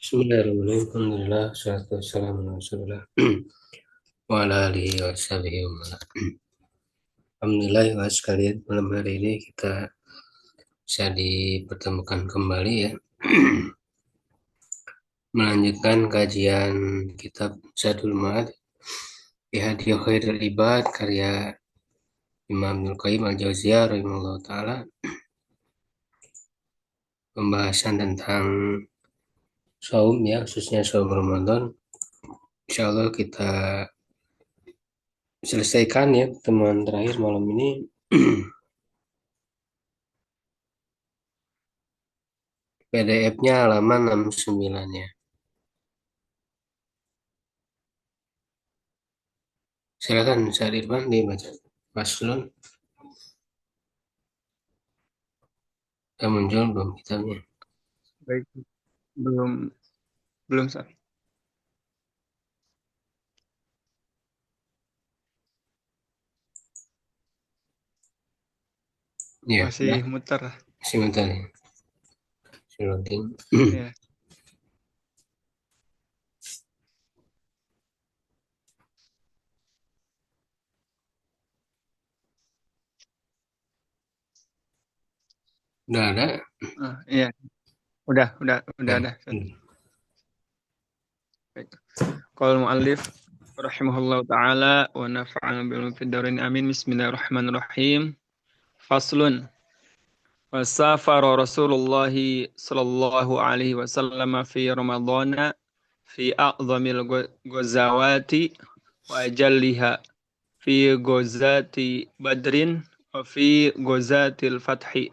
Bismillahirrahmanirrahim. Alhamdulillah, salatu wassalamu ala Rasulillah wa ala alihi wa sahbihi wa man wala. Alhamdulillah ya sekalian, malam hari ini kita bisa dipertemukan kembali ya, melanjutkan kajian kitab Zadul Ma'ad fi Hadi Khairul Ibad karya Imam Ibnu Qayyim Al-Jauziyah rahimahullah taala, pembahasan tentang saum ya, khususnya saum Ramadan. Insyaallah kita selesaikan ya pertemuan terakhir malam ini. PDF-nya halaman 69 ya. Silakan Ustaz Irfan dibaca. Faslun, sudah muncul belum kitabnya? Baik, belum belum Sar. Iya, Masih sudah. muter. Sebentar ya. Saya loading. Ya. Udah ada? Iya. Udah Ya. ada. Sar. Baik. Qala muallif rahimahullahu taala wa nafa'ana bil fid darain amin. Bismillahirrahmanirrahim. Faslun. Wasafara Rasulullah sallallahu alaihi wasallam fi Ramadhan fi a'dhamil ghazawati wa ajalliha fi ghazati Badrin wa fi ghazatil Fathi.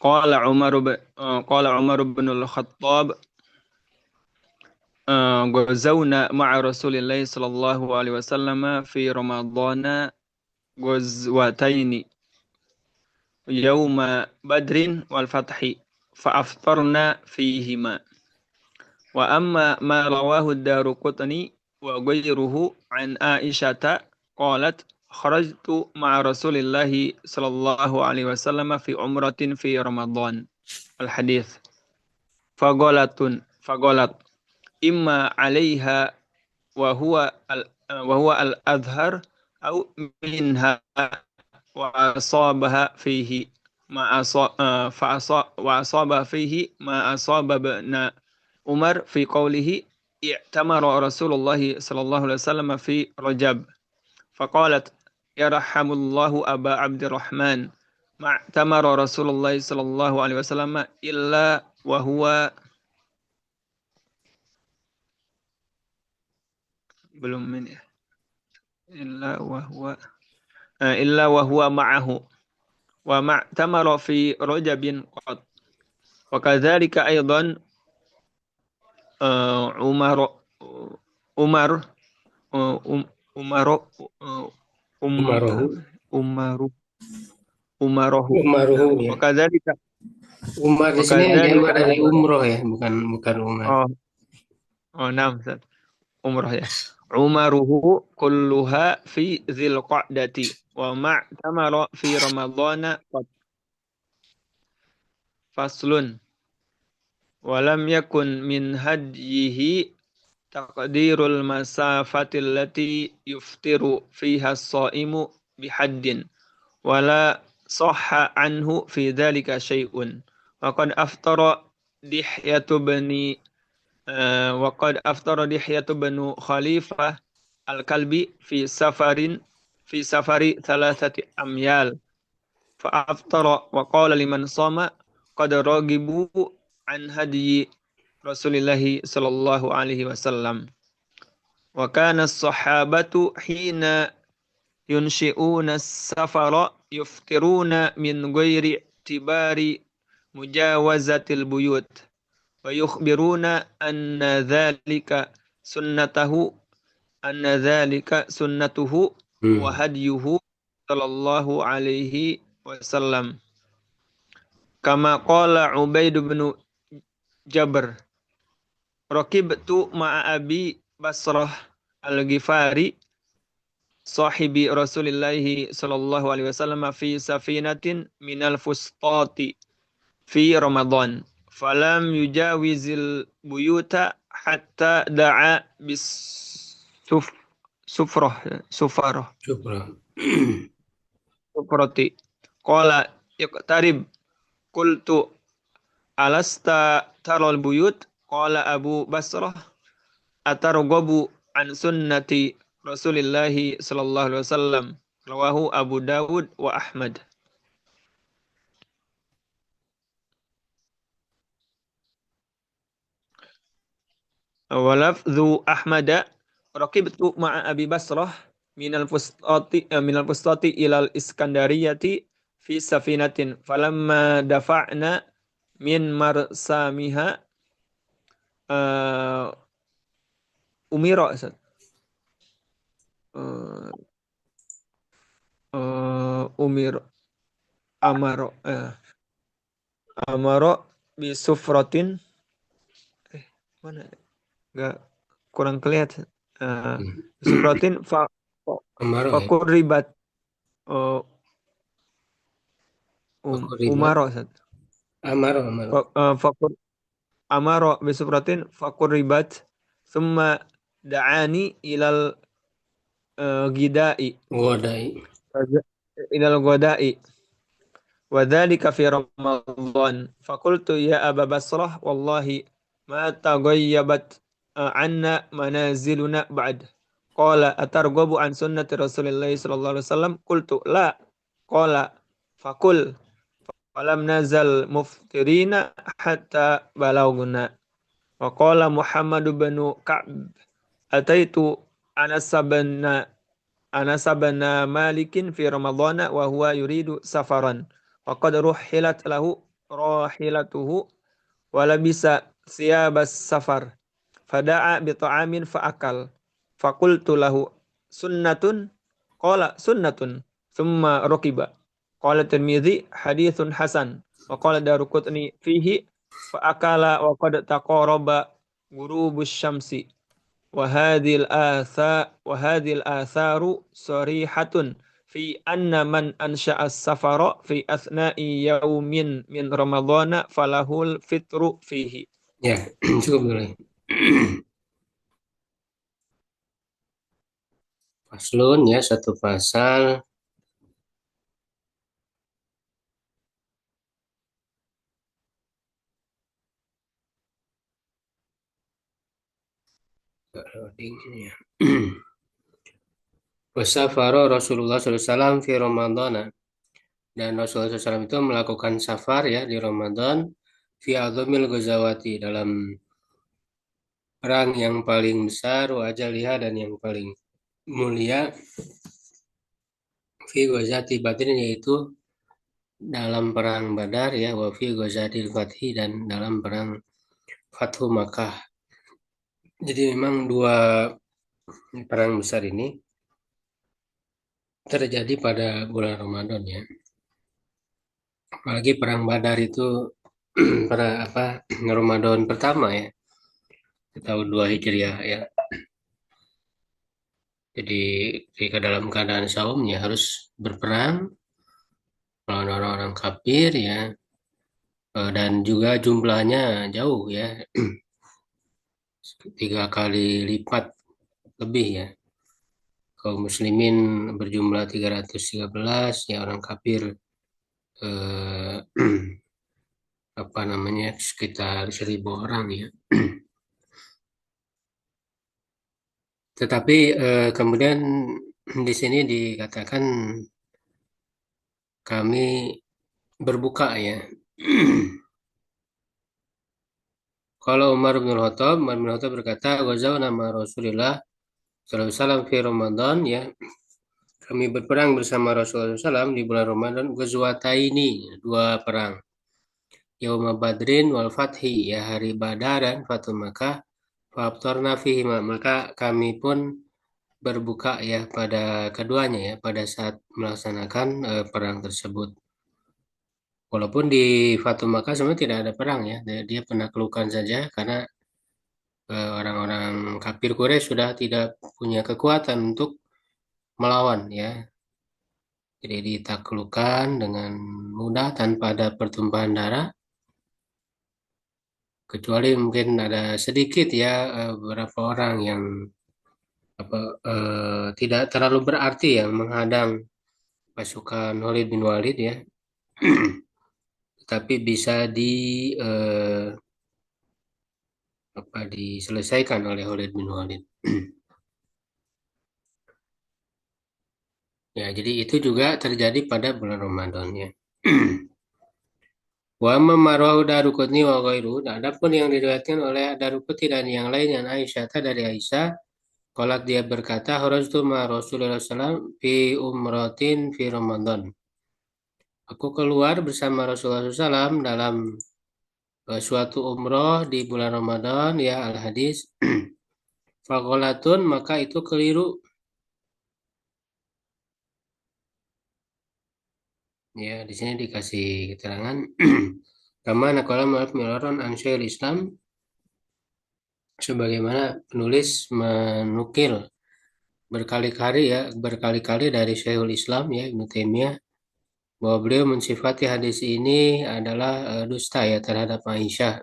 Qala Umar bin al-Khattab غزونا مع رسول الله صلى الله عليه وسلم في رمضان غزوتين يوم بدر والفتح فأفطرنا فيهما وأما ما رواه الدارقطني وغيره عن عائشة قالت خرجت مع رسول الله صلى الله عليه وسلم في عمرة في رمضان الحديث فقالت إما عليها وهو الأظهر أو منها وأصابها فيه وأصاب فيه ما أصاب ابن عمر في قوله اعتمر رسول الله صلى الله عليه وسلم في رجب فقالت يرحم الله أبا عبد الرحمن ما اعتمر رسول الله صلى الله عليه وسلم إلا وهو belum ini illa wa huwa ma'ahu wa ma'tamara fi rajabin qad wa kadzalika aidan Umar Umar Umar Umarohu. Umaru Umarohu Umarohu ya. wa kadzalika Umar di wa sini jamak kadzalika dari aidan umroh ya, bukan Umar. oh nam Ustaz. Umrah ya. Umaruhu kulluha fi dzilqa'dati wa ma'tamara fi ramadhana qad faslun wa lam yakun min hadyihi taqdirul masafatil lati yuftiru fiha as-saimu bihaddin wala sahha anhu fi dhalika syai'un wa qad aftara dihyatu bani وقد أفطر دحية بن خليفة الكلبي في سفر 3 أميال فأفطر وقال لمن صام قد رغبوا عن هدي رسول الله صلى الله عليه وسلم وكان الصحابة حين ينشئون السفر يفطرون من غير اعتبار مجاوزة البيوت ويخبرون أن ذلك سنته وهديه صلى الله عليه وسلم كما قال عبيد بن جبر ركبت مع أبي بصرة الغفاري صاحب رسول الله صلى الله عليه وسلم في سفينة من الفسطاط في رمضان falam yujawizil buyuta hatta da'a bis suf sufrah sufarah Syukran. sufrati qala iqtarib qultu alasta taral buyut qala Abu Basrah atarghabu an sunnati Rasulillahi sallallahu alaihi wasallam rawahu Abu Dawud wa Ahmad. Walafdhu Ahmada raqibtu ma'a Abi Basrah minal fustati ilal Iskandariyati fi safinatin falamma dafa'na min marsamiha uh, umira uh, umir amaro amaro bisufratin mana nggak kurang kelihatan bisufratin Amarah ya. fakur ribat Fakuribat. umaro Amarah. fakur amaro bisufratin fakur ribat summa da'ani ilal gidai Wadai. ilal godai wa dzalika fi Ramadan faqultu ya Aba Basrah wallahi ma taghayyabat anna manaziluna ba'd qala atarghabu an sunnati Rasulillah sallallahu alaihi wasallam qultu la qala faqul falam nazal muftirina hatta balaguna wa qala Muhammad bin Ka'b ataitu Anas bin Malikin fi Ramadhana wa huwa yuridu safaran wa qad ruhilat lahu rahilatuhu wa labisa thiyabas safar fada'a bi ta'amin fa'akal faqultu lahu sunnatun qala sunnatun thumma rakiba qala Tirmidzi hadithun hasan wa qala Daruqutni fihi fa'akala wa qad taqaraba ghurubus syamsi وهذه الآثار صريحة في أن من أنشأ السفر في أثناء يوم من رمضان فله الفطر فيه. Ya, cukup dulu. Faslun ya, satu pasal. Loading ini ya. Wasafaro Rasulullah SAW fi Ramadana. Dan Rasulullah SAW itu melakukan safar ya di Ramadan fi azamil ghazawati, dalam perang yang paling besar, wa ajaliha, dan yang paling mulia, fi ghazati Badrin, yaitu dalam perang Badar ya, wa fi ghazatil Fathi, dan dalam perang Fathu Makkah. Jadi memang dua perang besar ini terjadi pada bulan Ramadan ya. Apalagi perang Badar itu pada Ramadan pertama ya, tahun 2 Hijriah ya. Jadi ketika dalam keadaan saumnya harus berperang melawan orang-orang kafir ya, dan juga jumlahnya jauh ya, 3 kali lipat lebih ya. Kaum muslimin berjumlah 313 ya, orang kafir sekitar 1.000 orang ya. Tetapi kemudian di sini dikatakan kami berbuka ya. Kalau Umar bin Khattab berkata, "Ghazawna nama Rasulullah sallallahu alaihi wasallam fi Ramadan ya." Kami berperang bersama Rasulullah SAW di bulan Ramadan, ghazwataini, 2 perang. Yauma Badrin wal Fathi, ya hari Badar dan Fathu Makkah. Fa'aftarna fihi, maka kami pun berbuka ya pada keduanya ya, pada saat melaksanakan perang tersebut. Walaupun di Fathu Makkah sebenarnya tidak ada perang ya, dia penaklukan saja, karena orang-orang kafir Quraisy sudah tidak punya kekuatan untuk melawan ya. Jadi ditaklukkan dengan mudah tanpa ada pertumpahan darah. kecuali mungkin ada sedikit ya beberapa orang yang apa tidak terlalu berarti yang menghadang pasukan Khalid bin Walid ya, tapi bisa eh, diselesaikan oleh Khalid bin Walid. Ya, jadi itu juga terjadi pada bulan Ramadan ya. Wa marwahu Daruqutni wa ghairu. Nah, adapun yang diriwayatkan oleh Daruqutni dan yang lain yang Aisyah dari Aisyah, kalau dia berkata, "Kharajtu ma Rasulullah SAW fi umratin fi Ramadan." Aku keluar bersama Rasulullah SAW dalam suatu umroh di bulan Ramadan ya al-hadis. Fagolatun maka itu keliru. Ya, di sini dikasih keterangan. Kama naqala mu'allif mi'laron an Syekhul Islam, sebagaimana penulis menukil berkali-kali dari Syekhul Islam ya Ibnu Taimiyah, bahwa beliau mensifati hadis ini adalah dusta ya terhadap Aisyah.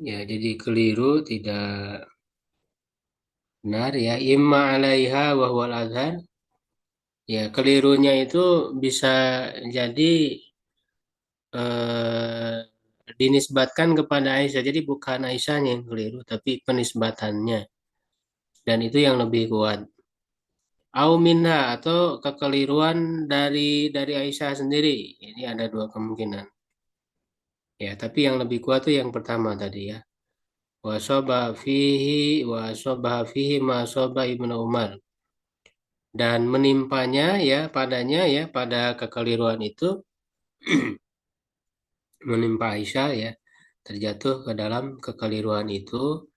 Ya, jadi keliru, tidak benar ya. Imma alaiha wa huwal azhar. Ya, kelirunya itu bisa jadi dinisbatkan kepada Aisyah. Jadi bukan Aisyahnya yang keliru, tapi penisbatannya. Dan itu yang lebih kuat. Au minha atau kekeliruan dari Aisyah sendiri. Ini ada dua kemungkinan. Ya, tapi yang lebih kuat itu yang pertama tadi ya. Wa asoba fihi ma asoba Ibnu Umar. Dan menimpanya ya padanya ya pada kekeliruan itu menimpa Aisyah ya, terjatuh ke dalam kekeliruan itu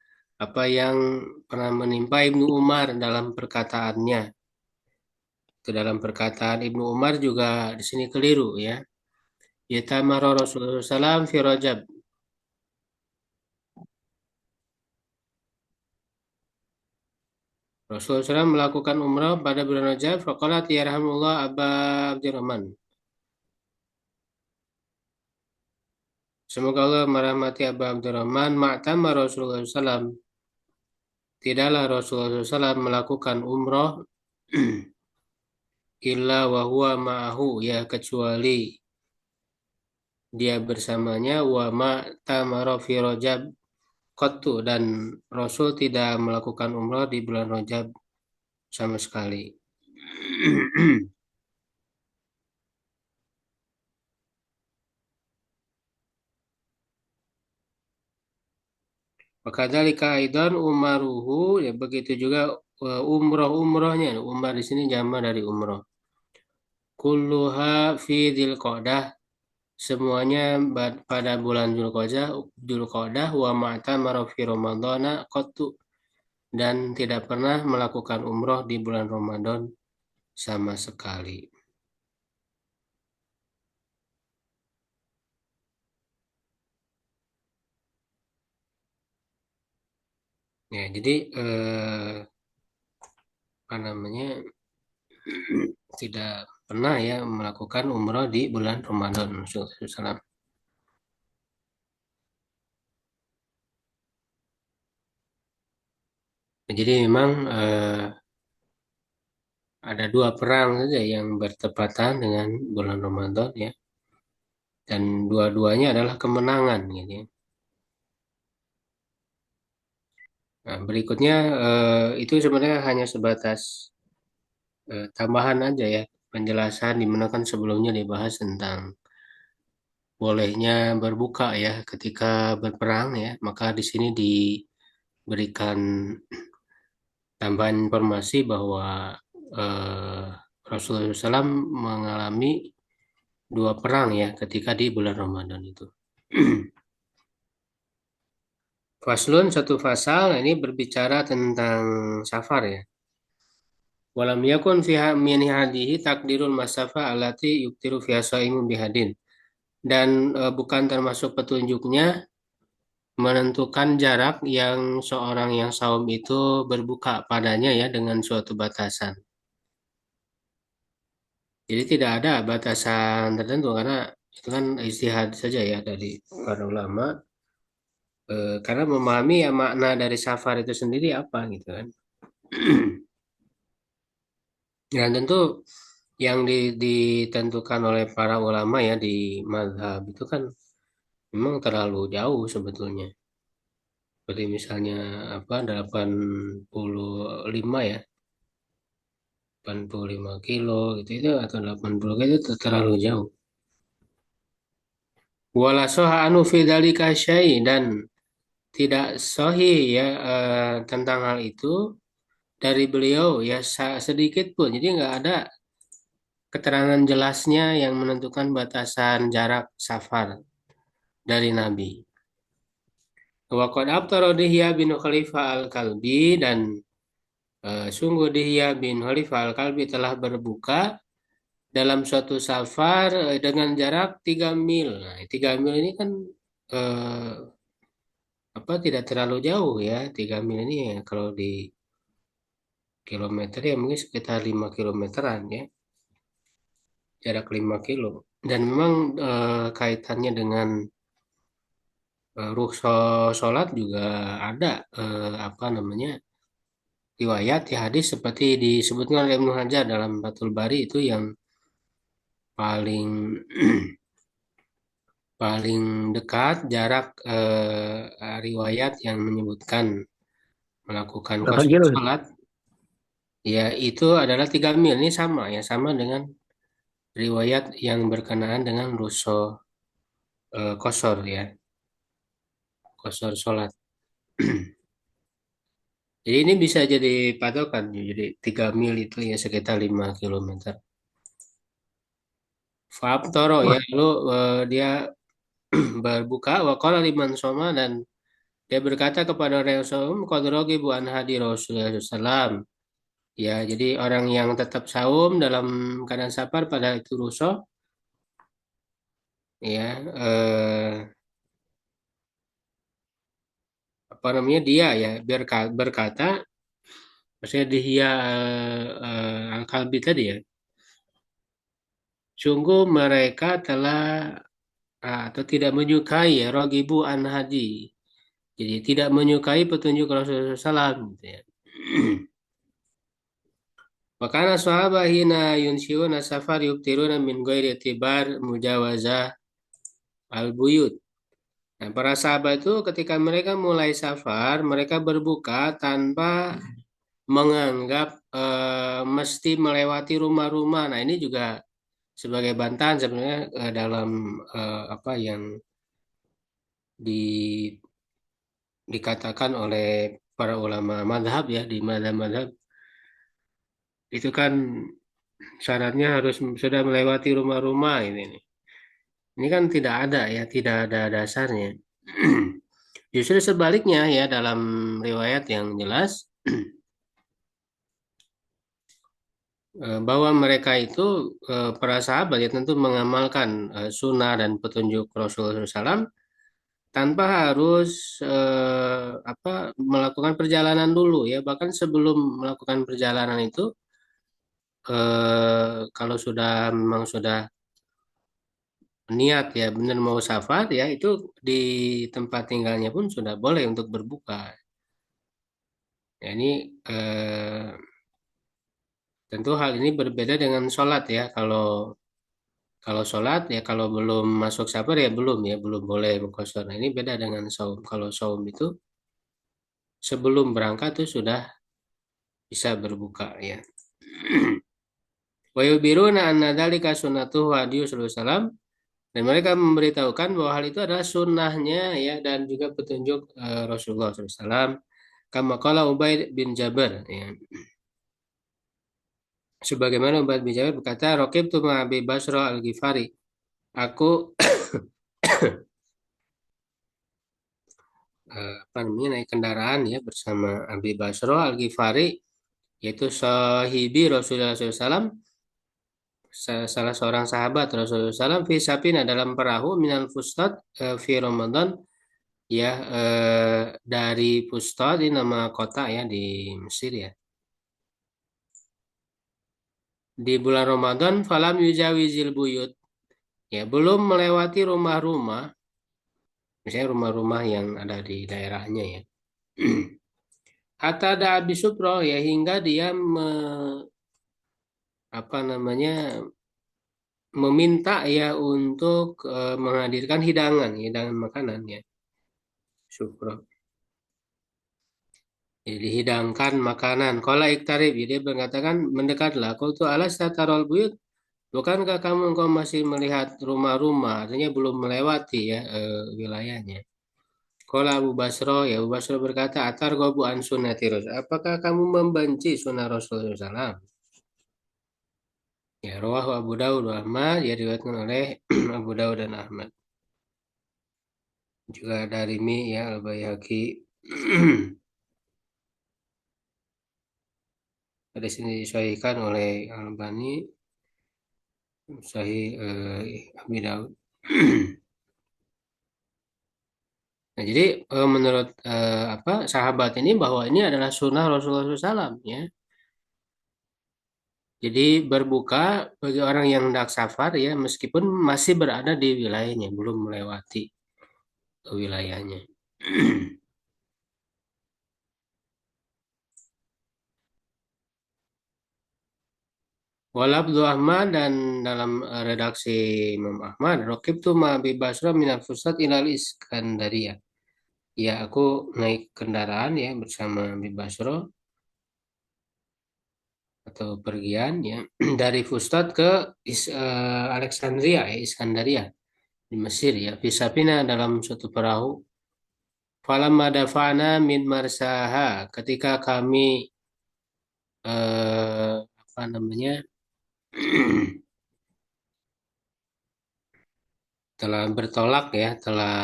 apa yang pernah menimpa Ibnu Umar dalam perkataannya. Ke dalam perkataan Ibnu Umar juga di sini keliru ya. Yatamara Rasulullah SAW fi Rajab. Rasulullah SAW melakukan umrah pada bulan Rajab. Faqalat yarhamullah Aba Abdurrahman. Semoga Allah merahmati Aba Abdurrahman. Ma'tamar Rasulullah SAW. Tidaklah Rasulullah SAW melakukan umrah illa wa huwa ma'ahu ya, kecuali dia bersamanya wa ma tamara fi Rajab qattu, dan Rasul tidak melakukan umrah di bulan Rajab sama sekali. Wakadzalika aidan umaruhu ya, begitu juga umroh-umrohnya. Umrah di sini jama dari umroh. Kulluha fi Dzulqa'dah, semuanya pada bulan Dzulqa'dah wa ma'tamara fi Ramadhana qattu, dan tidak pernah melakukan umroh di bulan Ramadan sama sekali. Ya, jadi apa namanya tidak pernah ya melakukan umroh di bulan Ramadan. Rasulullah. Jadi memang ada dua perang saja yang bertepatan dengan bulan Ramadan ya, dan dua-duanya adalah kemenangan gitu ya. Nah, berikutnya itu sebenarnya hanya sebatas tambahan aja ya, penjelasan di mana kan sebelumnya dibahas tentang bolehnya berbuka ya ketika berperang ya, maka di sini diberikan tambahan informasi bahwa eh, Rasulullah SAW mengalami dua perang ya ketika di bulan Ramadan itu. Faslun, satu fasal ini berbicara tentang safar ya. Walam yakun fiha min hadihi takdirul masafa alati yuktiru fiha shaimu bihadin. Dan bukan termasuk petunjuknya menentukan jarak yang seorang yang saum itu berbuka padanya ya dengan suatu batasan. Jadi tidak ada batasan tertentu karena itu kan ijtihad saja ya dari para ulama. Karena memahami ya makna dari safar itu sendiri apa gitu kan. Dan tentu yang ditentukan oleh para ulama ya di mazhab itu kan memang terlalu jauh sebetulnya. Seperti misalnya apa 85 ya, 85 kilo gitu itu atau 80 kilo itu terlalu jauh. Wala soha anu fi dzalika syai' dan tidak sahih ya tentang hal itu dari beliau ya sedikit pun. Jadi nggak ada keterangan jelasnya yang menentukan batasan jarak safar dari Nabi. Waqad abtara Dihya bin Khalifah al-Kalbi dan sungguh Dihya bin Khalifah al-Kalbi telah berbuka dalam suatu safar dengan jarak 3 mil. Nah, 3 mil ini kan eh, apa tidak terlalu jauh ya. 3 mil ini ya, kalau di kilometer ya mungkin sekitar 5 kilometeran ya. Jarak 5 kilo. Dan memang kaitannya dengan rukhsah sholat juga ada apa namanya riwayat ya hadis seperti disebutkan oleh Ibnu Hajar dalam Fathul Bari itu yang paling paling dekat jarak riwayat yang menyebutkan melakukan Berapa qasar kilo? salat ya itu adalah 3 mil ini sama ya sama dengan riwayat yang berkenaan dengan rukhsah qasar ya qasar salat. Jadi ini bisa jadi patokan jadi 3 mil itu ya sekitar 5 kilometer. Fa'aftara ya Wah, lalu dia berbuka waqala liman soma dan dia berkata kepada Rasulullah qad ragibu an hadi Rasulullah SAW. Ya, jadi orang yang tetap saum dalam keadaan safar pada itu rusuh ya apa namanya dia ya berkata maksudnya dia Al-Kalbi tadi ya. Sungguh mereka telah atau tidak menyukai ya rogibu an hadi. Jadi tidak menyukai petunjuk Rasulullah SAW gitu ya. Makana sahabat hina yunsiuna safar yubtiruna min ghairi tibar mujawazah al-buyut. Nah, para sahabat itu ketika mereka mulai safar, mereka berbuka tanpa menganggap mesti melewati rumah-rumah. Nah, ini juga sebagai bantahan sebenarnya dalam apa yang di, dikatakan oleh para ulama madhab ya di madhab-madhab itu kan syaratnya harus sudah melewati rumah-rumah ini. Ini kan tidak ada ya, tidak ada dasarnya. Justru sebaliknya ya dalam riwayat yang jelas bahwa mereka itu para sahabat ya tentu mengamalkan sunnah dan petunjuk Rasulullah SAW tanpa harus apa melakukan perjalanan dulu ya bahkan sebelum melakukan perjalanan itu kalau sudah memang sudah niat ya benar mau safar ya itu di tempat tinggalnya pun sudah boleh untuk berbuka. Ya, ini tentu hal ini berbeda dengan sholat ya. Kalau sholat ya kalau belum masuk safar ya belum boleh berkosor. Nah ini beda dengan saum. Kalau saum itu sebelum berangkat tuh sudah bisa berbuka ya. Wa yubiruna anna dzalika sunnatuhu hadiyu sallallahu alaihi wasallam dan mereka memberitahukan bahwa hal itu adalah sunnahnya ya dan juga petunjuk Rasulullah SAW. Kama qala Ubaid bin Jabir ya. Sebagaimana Ubaid bin Jabir berkata, Raqibtu ma Abi Basra al-Ghifari. Aku apa namanya naik kendaraan ya bersama Abi Basro Al-Ghifari yaitu sahibi Rasulullah SAW salah seorang sahabat Rasulullah SAW fi sapina dalam perahu minal fustat fi Ramadan ya dari Fustat ini nama kota ya di Mesir ya di bulan Ramadan falam yujawizil buyut. Ya, belum melewati rumah-rumah, misalnya rumah-rumah yang ada di daerahnya ya. Hatta ada abisupro ya hingga dia apa namanya meminta ya untuk menghadirkan hidangan, hidangan makanan ya. Supro. Jadi dihidangkan makanan. Qala iktarib, jadi dia mengatakan mendekatlah. Qultu alas tatarol buyut. Bukankah kamu engkau masih melihat rumah-rumah, artinya belum melewati ya wilayahnya. Qala Abu Basro, ya Abu Basro berkata, atar gobu an sunnati Rasul. Apakah kamu membenci sunnah Rasulullah SAW? Ya, rawahu Abu Dawud wa Ahmad, ya diriwayatkan oleh Abu Dawud dan Ahmad. Juga dari Mi ya Al-Baihaqi. Hadis ini disahihkan oleh Al-Albani, Sahih Abi Daud. Nah, jadi menurut apa sahabat ini bahwa ini adalah sunnah Rasulullah SAW ya. Jadi berbuka bagi orang yang hendak safar ya, meskipun masih berada di wilayahnya, belum melewati wilayahnya. Walabdu Ahmad dan dalam redaksi Imam Ahmad, Rokib tu ma bi Basra minal Fustat ilal Iskandaria. Ya, aku naik kendaraan ya bersama Abi Basro atau pergian ya dari Fustat ke Alexandria ya Iskandaria di Mesir ya Fisapina dalam suatu perahu. Falamma dafa'na min marsaha ketika kami apa namanya telah bertolak ya telah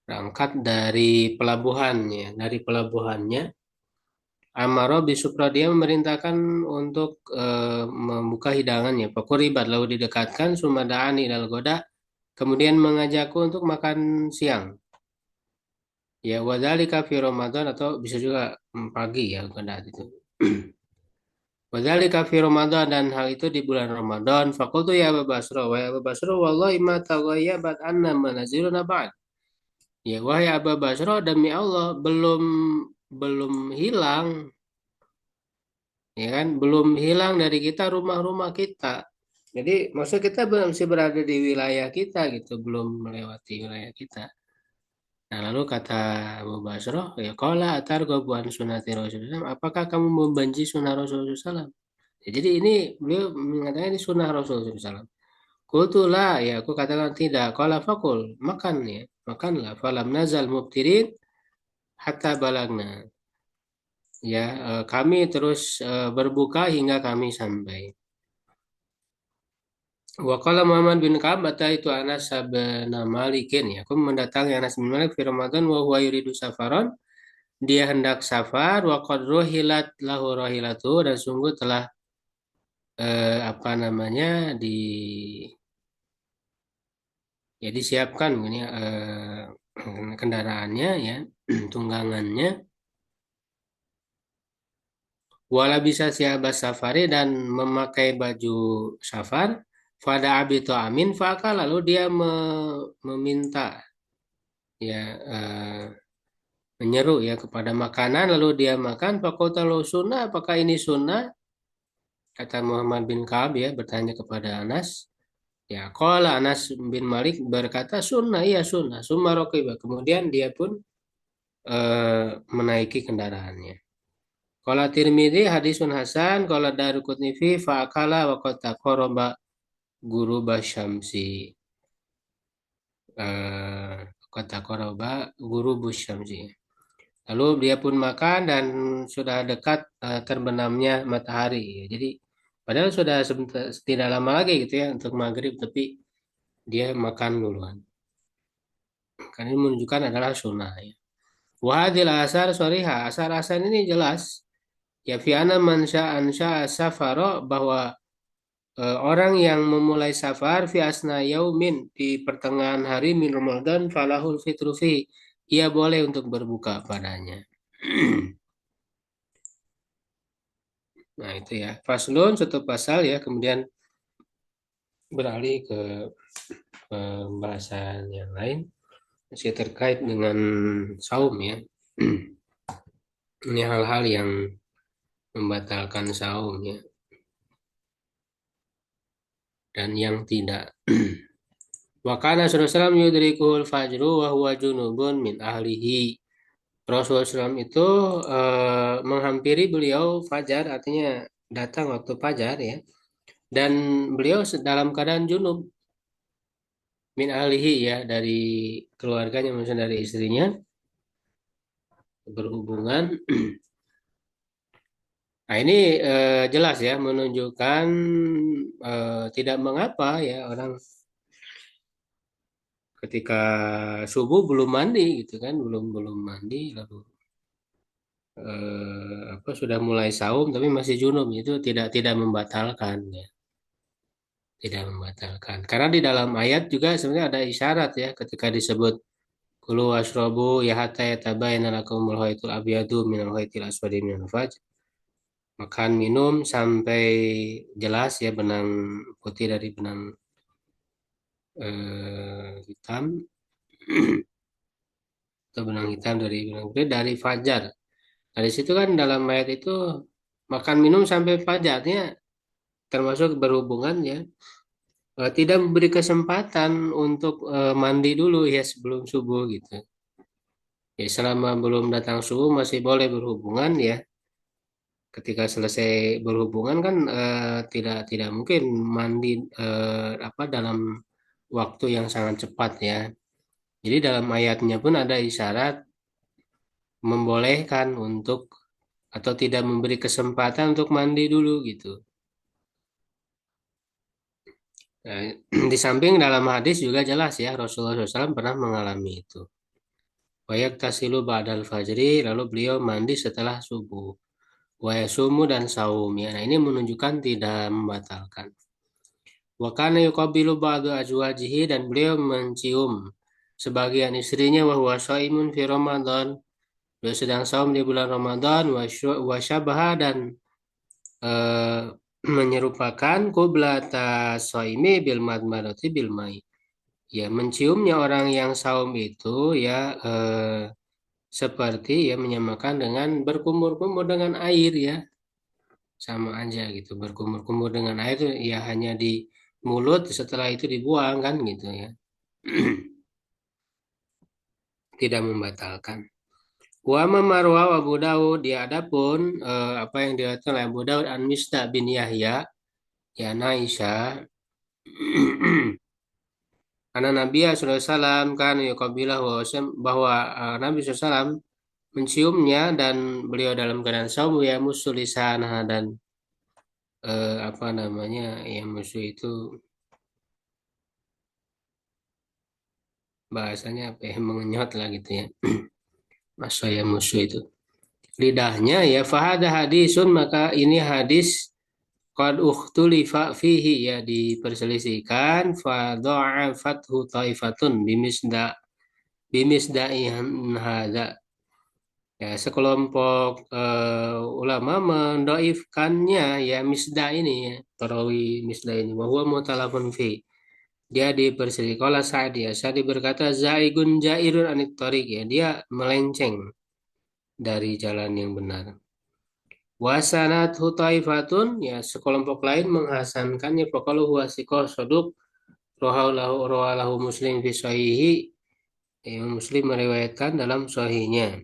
berangkat dari pelabuhannya Amaro Bisupra dia memerintahkan untuk membuka hidangannya. Pakuribat lalu didekatkan Sumada'ani ilal goda kemudian mengajakku untuk makan siang. Ya wadzalika fi Ramadan atau bisa juga pagi ya pada itu. Wadzalika fi Ramadan dan hal itu di bulan Ramadan. Fakultu ya Abu Basro wa ya Abu Basro wallahi ma taghayyabat anna manaziluna ba'd. Ya wahai Abu Basro demi Allah belum hilang ya kan belum hilang dari kita rumah-rumah kita. Jadi maksud kita masih berada di wilayah kita gitu, belum melewati wilayah kita. Nah, lalu kata Abu Basro, ya qala atar gobuan sunati Rasulullah. Apakah kamu membenci sunnah Rasulullah SAW? Ya, jadi ini beliau mengatakan ini sunnah Rasulullah SAW. Kultulah, ya aku katakan tidak. Qala fakul, makan ya, makanlah. Falam nazal mubtirin hatta balagna. Ya, kami terus berbuka hingga kami sampai. Wakala Muhammad bin Ka'ab itu Anas bin Malikin ya. Aku mendatangi Anas bin Malik fi Ramadan wa huwa yuridu safaron. Dia hendak safar wa qad ruhilat lahu rahilatu dan sungguh telah apa namanya ya disiapkan begini kendaraannya ya tunggangannya wala bisa siabas safari dan memakai baju safar pada abito amin faka lalu dia meminta ya menyeru ya kepada makanan lalu dia makan fakultalu sunnah apakah ini sunnah kata Muhammad bin Ka'ab ya bertanya kepada Anas ya qala Anas bin Malik berkata sunnah iya sunnah summa raqiba kemudian dia pun menaiki kendaraannya qala Tirmidzi hadisun hasan qala Daruqutni fi fa'akala wa qad taqarraba guru basyamsi qad taqarraba guru basyamsi. Lalu dia pun makan dan sudah dekat terbenamnya matahari. Jadi padahal sudah tidak lama lagi gitu ya untuk maghrib, tapi dia makan duluan. Karena ini menunjukkan adalah sunnah ya. Wahadil asar soriha, asar-asar ini jelas. Ya fi'ana mansha ansha safaro bahwa orang yang memulai safar fi asna yaumin di pertengahan hari min Ramadan falahul fitru fi. Ia boleh untuk berbuka padanya. Nah itu ya. Faslun satu pasal ya. Kemudian beralih ke pembahasan yang lain. Masih terkait dengan saum ya. Ini hal-hal yang membatalkan saum ya. Dan yang tidak. Wa kana sallallahu alaihi wasallam yudrikuhul fajru wa huwa junubun min ahlihi. Rasulullah SAW itu menghampiri beliau fajar, artinya datang waktu fajar ya. Dan beliau dalam keadaan junub min ahlihi ya, dari keluarganya, maksudnya dari istrinya, berhubungan. Nah ini jelas ya, menunjukkan tidak mengapa ya orang ketika subuh belum mandi gitu kan, belum belum mandi, lalu apa sudah mulai saum tapi masih junub, itu tidak membatalkan ya, tidak membatalkan. Karena di dalam ayat juga sebenarnya ada isyarat ya, ketika disebut kulu washrobu ya hatta yatabayyana lakumul khaytul abyadu minal khaytil aswadi minal fajr. Makan minum sampai jelas ya benang putih dari benang hitam, atau benang hitam dari benang putih dari fajar. Dari situ kan dalam ayat itu makan minum sampai fajarnya termasuk berhubungan ya. Tidak memberi kesempatan untuk mandi dulu ya sebelum subuh gitu. Ya selama belum datang subuh masih boleh berhubungan ya. Ketika selesai berhubungan kan tidak mungkin mandi apa dalam waktu yang sangat cepat ya. Jadi dalam ayatnya pun ada isyarat membolehkan untuk atau tidak memberi kesempatan untuk mandi dulu gitu. Nah, di samping dalam hadis juga jelas ya, Rasulullah SAW pernah mengalami itu. Wayak tasilu ba'dal fajri, lalu beliau mandi setelah subuh. Wayasumu dan saum ya. Nah ini menunjukkan tidak membatalkan. Wakana yukabilu ba'du azwajihi, dan beliau mencium sebagian istrinya wahwa shaimun fi Ramadan. Beliau sedang saum di bulan Ramadan, wasyabaha, dan eh, menyerupakan kublata shaimi bil madmadati bil mai. Ya, menciumnya orang yang saum itu ya seperti ya menyamakan dengan berkumur-kumur dengan air ya, sama aja gitu. Berkumur-kumur dengan air ya hanya di mulut, setelah itu dibuang kan gitu ya. Tidak membatalkan. Wa marwa wa Abu Daud, dia adapun apa yang diriwayatkan oleh Abu Daud an Misda bin Yahya ya Aisyah. Karena Nabi SAW kan yukabilah bahwa Nabi SAW menciumnya dan beliau dalam keadaan saum ya musuh lisan, dan apa namanya ya musuh itu bahasanya apa ya, mengenyot lah gitu ya. Masa ya musuh itu lidahnya ya, fahada hadisun, maka ini hadis qad ukhtulifa fihi ya, diperselisihkan, fadha'afathu taifatun bimisda'ihan hadza. Ya, sekelompok ulama mendoifkannya ya Misda ini ya, perawi Misda ini, bahwa mutalafun fi. Dia diperselisih. Qala Sa'di, ya Sa'di berkata zaigun jairun anit thariq ya, dia melenceng dari jalan yang benar. Wasanat hutaifatun ya, sekelompok lain menghasankannya, faqalu huwa siqah saduq rawalahu Muslim fi sahihi. Ya, Muslim meriwayatkan dalam sahihnya.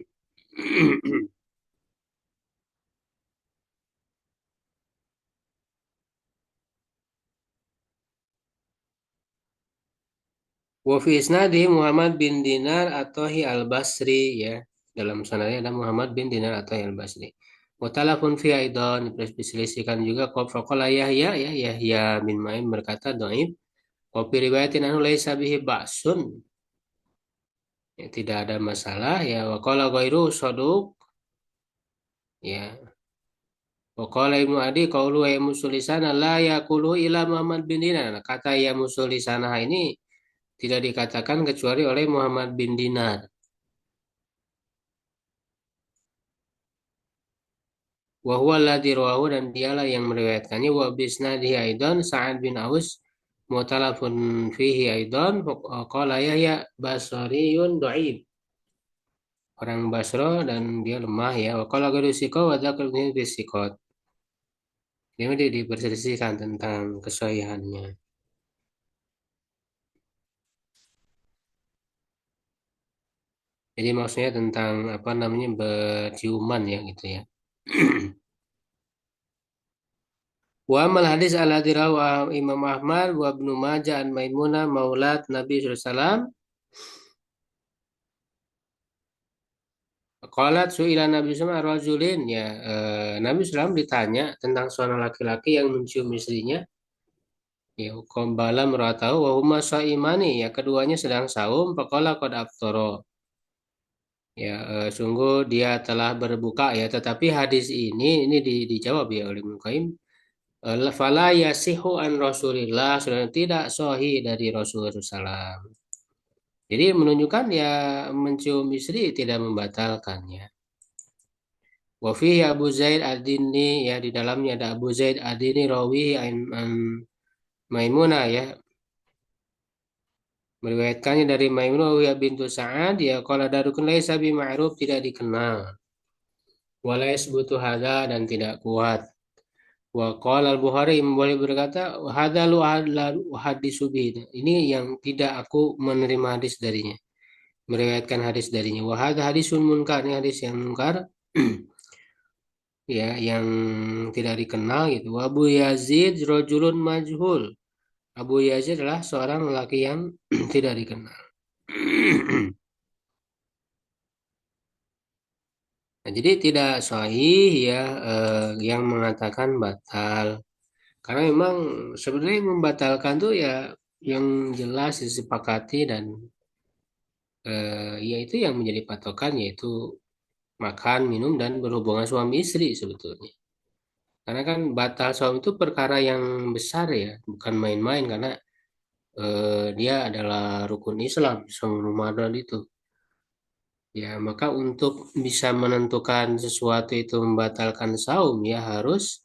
Wa fi isnadi Muhammad bin Dinar At-Tahi Al-Basri ya. Dalam sanadnya ada Muhammad bin Dinar At-Tahi Al-Basri. Wa talafun fi aidan, diperselisihkan juga qala Yahya ya, Yahya bin Ma'in berkata dhaif. Wa fi riwayatin anhu laisa bihi ba'sun. Ya, tidak ada masalah ya. Wa qala ghairu saduq ya. Wa qala Ibnu Adi qaulu ya musulisana la yaqulu ila Muhammad bin Dinar. Nah, kata ya musulisana ini tidak dikatakan kecuali oleh Muhammad bin Dinar. Wa huwa alladzi rawahu dan dialah yang meriwayatkannya wa bisnadihi aidan Sa'ad bin Aus mutalafun fihi aidan qala Yahya basariyun dhaif. Orang Basro dan dia lemah ya. Wa qala ghairu siqa wa dzakar fi siqat. Dia diperselisihkan tentang kesahihannya. Jadi maksudnya tentang apa namanya berciuman ya gitu ya. Wa amal hadis ala dirawa Imam Ahmad wa Ibnu Majah an Maimunah maulat Nabi sallallahu alaihi wasallam. Qalat su'ila Nabi SAW rajulin ya Nabi SAW ditanya tentang seorang laki-laki yang mencium istrinya ya qambala meratau wa huma shaimani ya keduanya sedang saum faqala qad aftara ya sungguh dia telah berbuka ya tetapi hadis ini dijawab ya oleh Ibnu Qayyim fala yasihu an Rasulillah sudah tidak sahih dari Rasulullah SAW. Jadi menunjukkan ya mencium istri tidak membatalkannya. Wa fihi Abu Zaid Ad-Dini ya di dalamnya ada Abu Zaid Ad-Dini rawi an Maimunah ya meriwayatkannya dari Maimunah ya bintu Sa'ad ya qala darukun laisa bi ma'ruf tidak dikenal wala yasbutu hadza dan tidak kuat wa qala al-Bukhari boleh berkata hadza lu hadisu bihi ini yang tidak aku menerima hadis darinya meriwayatkan hadis darinya wa hadza hadisun munkar ini hadis yang munkar ya yang tidak dikenal gitu Abu Yazid rajulun majhul Abu Yazid adalah seorang lelaki yang tidak dikenal. Nah, jadi tidak sahih ya yang mengatakan batal. Karena memang sebenarnya yang membatalkan tuh ya yang jelas disepakati dan ya itu yang menjadi patokan yaitu makan, minum dan berhubungan suami istri sebetulnya. Karena kan batal suami itu perkara yang besar ya, bukan main-main karena dia adalah rukun Islam, sama Ramadan itu. Ya, maka untuk bisa menentukan sesuatu itu membatalkan saum ya harus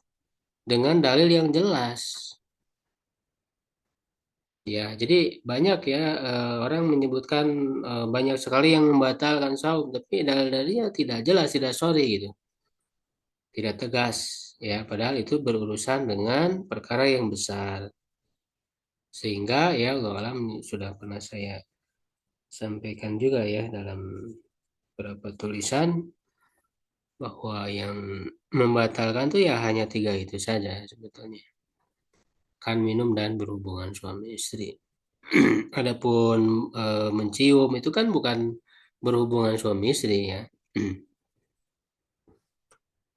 dengan dalil yang jelas. Ya, jadi banyak ya orang menyebutkan banyak sekali yang membatalkan saum, tapi dalil-dalilnya tidak jelas, tidak sorry gitu, tidak tegas. Ya, padahal itu berurusan dengan perkara yang besar. Sehingga ya Allah alam sudah pernah saya sampaikan juga ya dalam beberapa tulisan bahwa yang membatalkan tuh ya hanya tiga itu saja sebetulnya. Kan minum dan berhubungan suami istri. Adapun mencium itu kan bukan berhubungan suami istri ya.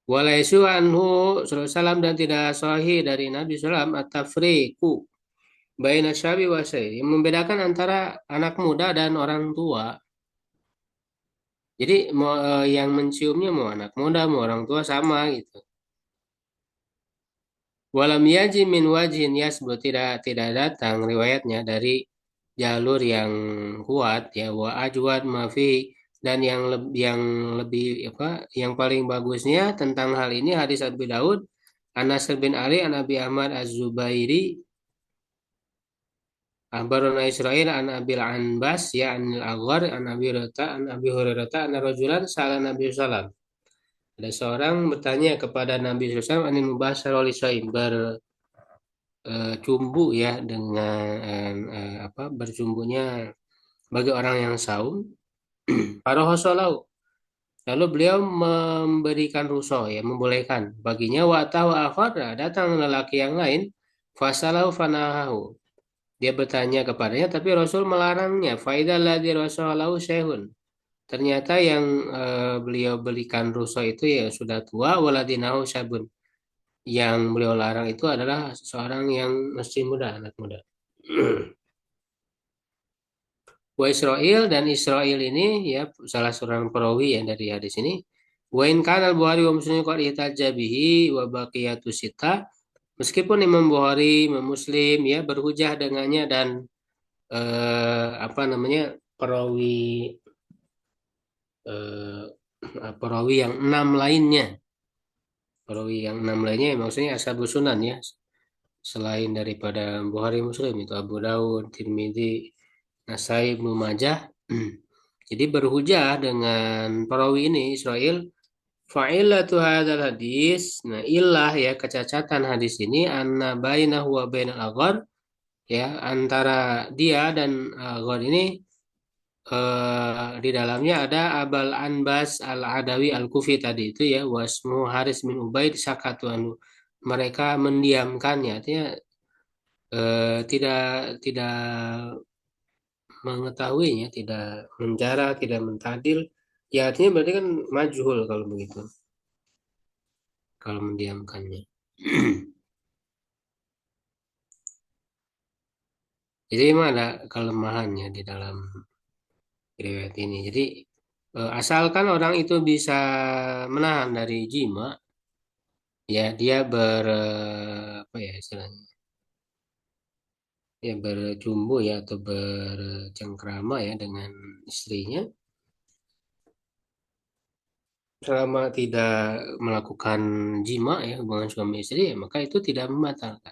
Walaisu anhu salam dan tidak sahih dari Nabi Sallam at-tafriqu baina syabi wa syai yang membedakan antara anak muda dan orang tua. Jadi mau yang menciumnya mau anak muda mau orang tua sama gitu. Walam yaji min wajhin yasbut tidak datang riwayatnya dari jalur yang kuat ya wa ajwad mafi dan yang lebih apa yang paling bagusnya tentang hal ini hadis Abi Daud Anas bin Ali an Abi Ahmad Az-Zubairi Ahbaruna Israil an Abil Anbas ya anil Aghar an Abi Rata an Abi Hurairah an rajulan salah Nabi sallam ada seorang bertanya kepada Nabi sallam anil mubashar oli cumbu ya dengan apa bercumbunya bagi orang yang saum parohosolau lalu beliau memberikan ruso ya membolehkan baginya wa tahu akhara datang lelaki yang lain fasalau fanahahu dia bertanya kepadanya tapi Rasul melarangnya faidal ladzi rasalahu syaihun ternyata yang beliau belikan ruso itu ya sudah tua waladinahu syabun yang beliau larang itu adalah seorang yang masih muda anak muda. Wa Israel dan Israel ini ya salah seorang perawi ya dari hadis ini. Wa in kana al-Bukhari wa Muslim qad ihtajja bihi wa baqiyatu sita meskipun Imam Bukhari, Imam Muslim ya berhujah dengannya dan apa namanya perawi eh, perawi yang enam lainnya Perawi yang 6 lainnya maksudnya ashabus sunan ya. Selain daripada Bukhari Muslim itu Abu Dawud, Tirmidzi, Nasai, Ibnu Majah. Jadi berhujah dengan perawi ini Israel. Fa'ilatu hadzal hadis. Nah, ilah ya kecacatan hadis ini anna bainahu wa bainal aghar ya antara dia dan aghar ini di dalamnya ada Abal Anbas Al-Adawi Al-Kufi tadi itu ya wasmu Haris bin Ubaid sakatu anu mereka mendiamkannya artinya tidak tidak mengetahuinya tidak menjara tidak mentadil ya artinya berarti kan majhul kalau begitu kalau mendiamkannya. Jadi memang ada kelemahannya di dalam riwayat ini. Jadi asalkan orang itu bisa menahan dari jima, ya dia apa ya istilahnya, ya berjumbu ya atau bercengkrama ya dengan istrinya, selama tidak melakukan jima ya hubungan suami istri, ya, maka itu tidak membatalkan.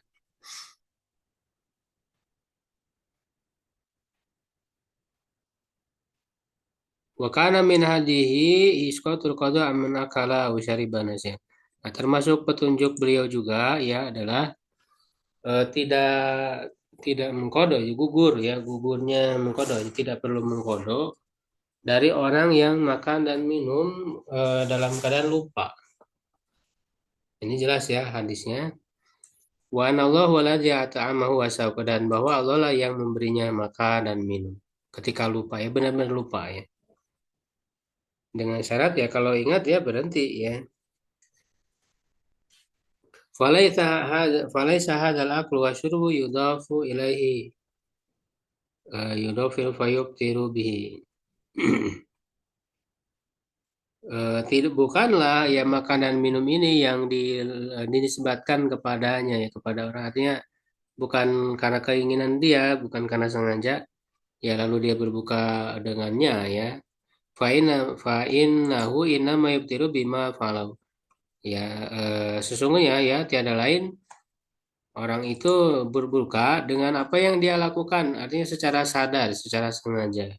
Wa kana min hadihi isqatul qada amman akala wa syariba nasiya. Nah, termasuk petunjuk beliau juga ya adalah tidak tidak mengkodok, ya, gugur ya gugurnya mengkodok, tidak perlu mengkodok dari orang yang makan dan minum dalam keadaan lupa. Ini jelas ya hadisnya. Wa anallahu waladzi at'amahu wa saqaa dan bahwa Allah lah yang memberinya makan dan minum ketika lupa ya benar-benar lupa ya. Dengan syarat ya kalau ingat ya berhenti ya. Falaisa hadzal aklu wa syurbu yudafu ilaihi yudafil fayubtiru bihi. Tidak bukanlah ya makanan minum ini yang dinisbatkan kepadanya ya kepada orang artinya bukan karena keinginan dia bukan karena sengaja ya lalu dia berbuka dengannya ya fa'innahu innama yubtiru bima falau ya sesungguhnya ya tiada lain orang itu berbuka dengan apa yang dia lakukan artinya secara sadar secara sengaja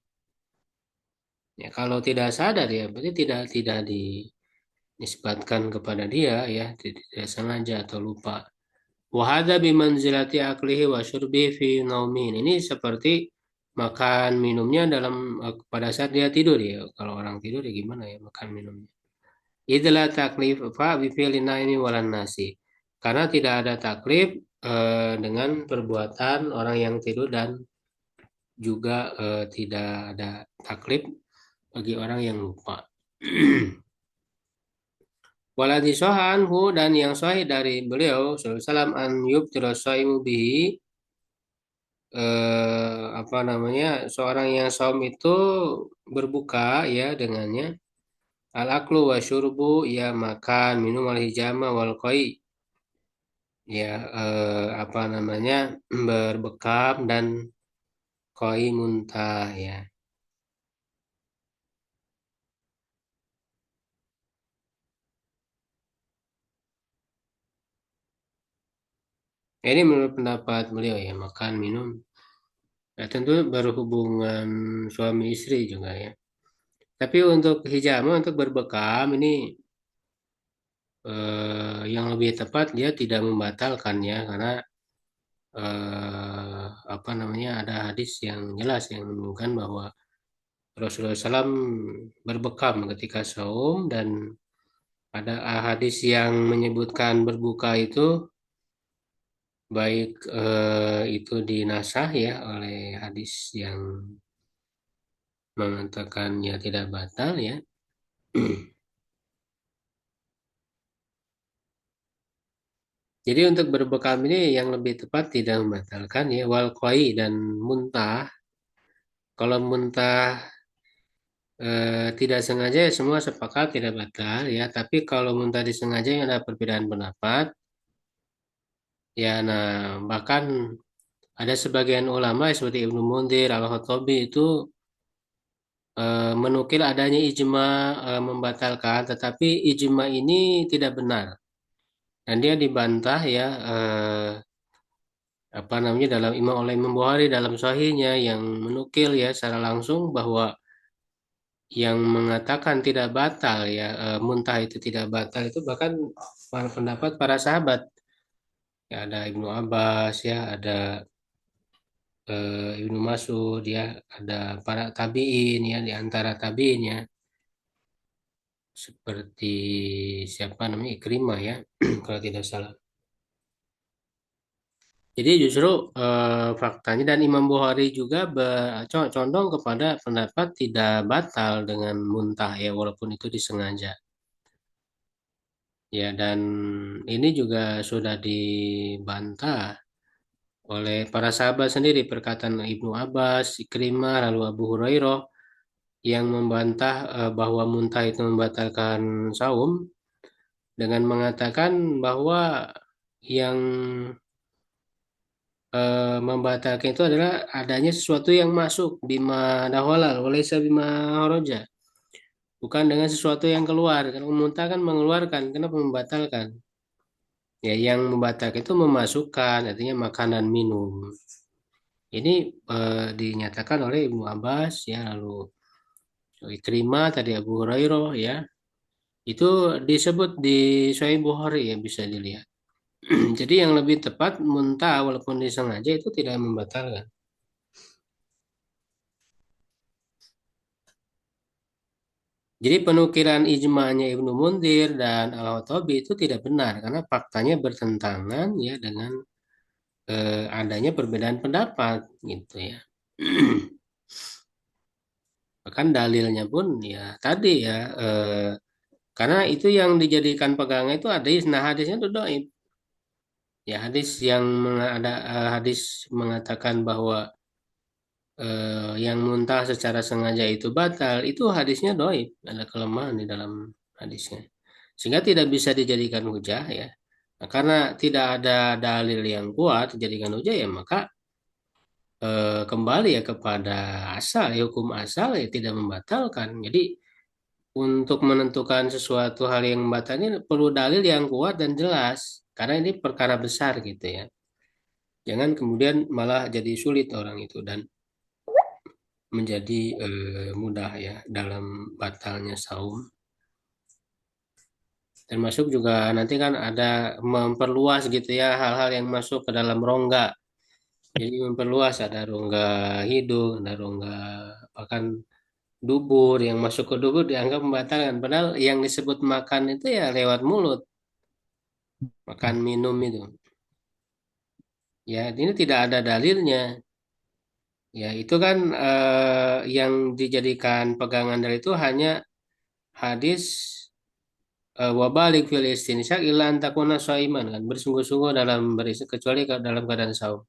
ya kalau tidak sadar ya berarti tidak dinisbatkan kepada dia ya tidak sengaja atau lupa. Wahada bimanzilati aklihi wa syurbi fi naumin. Ini seperti makan minumnya dalam pada saat dia tidur ya. Kalau orang tidur ya gimana ya makan minumnya. Idla taklif fa bi fi'li naimi walan nasi. Karena tidak ada taklif dengan perbuatan orang yang tidur dan juga tidak ada taklif bagi orang yang lupa. Waladi anhu dan yang sahih dari beliau sallallahu alaihi wasallam an yubtira shaimu bihi apa namanya seorang yang saum itu berbuka ya dengannya al aklu wa syurbu ya makan minum al hijama wal qai ya apa namanya berbekam dan qai muntah ya. Ini menurut pendapat beliau ya makan minum ya tentu berhubungan suami istri juga ya. Tapi untuk hijama untuk berbekam ini yang lebih tepat dia tidak membatalkan ya karena apa namanya ada hadis yang jelas yang menunjukkan bahwa Rasulullah SAW berbekam ketika saum dan ada hadis yang menyebutkan berbuka itu baik itu dinasah ya oleh hadis yang mengatakannya tidak batal ya. Jadi untuk berbekam ini yang lebih tepat tidak membatalkan ya wal qai dan muntah. Kalau muntah tidak sengaja ya semua sepakat tidak batal ya. Tapi kalau muntah disengaja yang ada perbedaan pendapat ya. Nah bahkan ada sebagian ulama seperti Ibnu Munzir Al-Khattabi itu menukil adanya ijma membatalkan, tetapi ijma ini tidak benar. dan dia dibantah ya apa namanya dalam Imam oleh Imam Bukhari dalam Sahihnya yang menukil ya secara langsung bahwa yang mengatakan tidak batal ya muntah itu tidak batal itu bahkan pendapat para sahabat ya ada Ibnu Abbas ya ada Ibnu Mas'ud ya ada para tabiin ya di antara tabiin ya seperti siapa namanya Ikrimah ya kalau tidak salah. Jadi justru faktanya dan Imam Bukhari juga condong kepada pendapat tidak batal dengan muntah ya walaupun itu disengaja. Ya dan ini juga sudah dibantah oleh para sahabat sendiri perkataan Ibnu Abbas, Ikrimah, lalu Abu Hurairah yang membantah bahwa muntah itu membatalkan saum dengan mengatakan bahwa yang membatalkan itu adalah adanya sesuatu yang masuk bima dahwalal walaysa bima horoja bukan dengan sesuatu yang keluar kalau muntah kan mengeluarkan kenapa membatalkan ya yang membatalkan itu memasukkan artinya makanan minum ini dinyatakan oleh Ibnu Abbas ya lalu Ikrimah tadi Abu Hurairah ya itu disebut di Sahih Bukhari ya bisa dilihat. Jadi yang lebih tepat muntah walaupun disengaja itu tidak membatalkan. Jadi penukilan ijma'nya Ibnu Munzir dan Al-Khattabi itu tidak benar karena faktanya bertentangan ya dengan adanya perbedaan pendapat gitu ya. Bahkan dalilnya pun ya tadi ya karena itu yang dijadikan pegangan itu hadis. Nah hadisnya itu dhaif. Ya hadis yang ada hadis mengatakan bahwa yang muntah secara sengaja itu batal, itu hadisnya dhaif, ada kelemahan di dalam hadisnya. Sehingga tidak bisa dijadikan hujah ya. Nah, karena tidak ada dalil yang kuat dijadikan hujah ya maka kembali ya kepada asal, ya, hukum asal ya tidak membatalkan. Jadi untuk menentukan sesuatu hal yang membatalkan ini perlu dalil yang kuat dan jelas karena ini perkara besar gitu ya. Jangan kemudian malah jadi sulit orang itu dan menjadi mudah ya dalam batalnya saum. Termasuk juga nanti kan ada memperluas gitu ya hal-hal yang masuk ke dalam rongga. Jadi memperluas ada rongga hidung, ada rongga bahkan dubur yang masuk ke dubur dianggap membatalkan. Padahal yang disebut makan itu ya lewat mulut, makan minum itu. Ya ini tidak ada dalilnya. Ya itu kan yang dijadikan pegangan dari itu hanya hadis wabalik fil istinsyak illa antakuna shaiman kan bersungguh-sungguh dalam beristirahat kecuali dalam keadaan saum.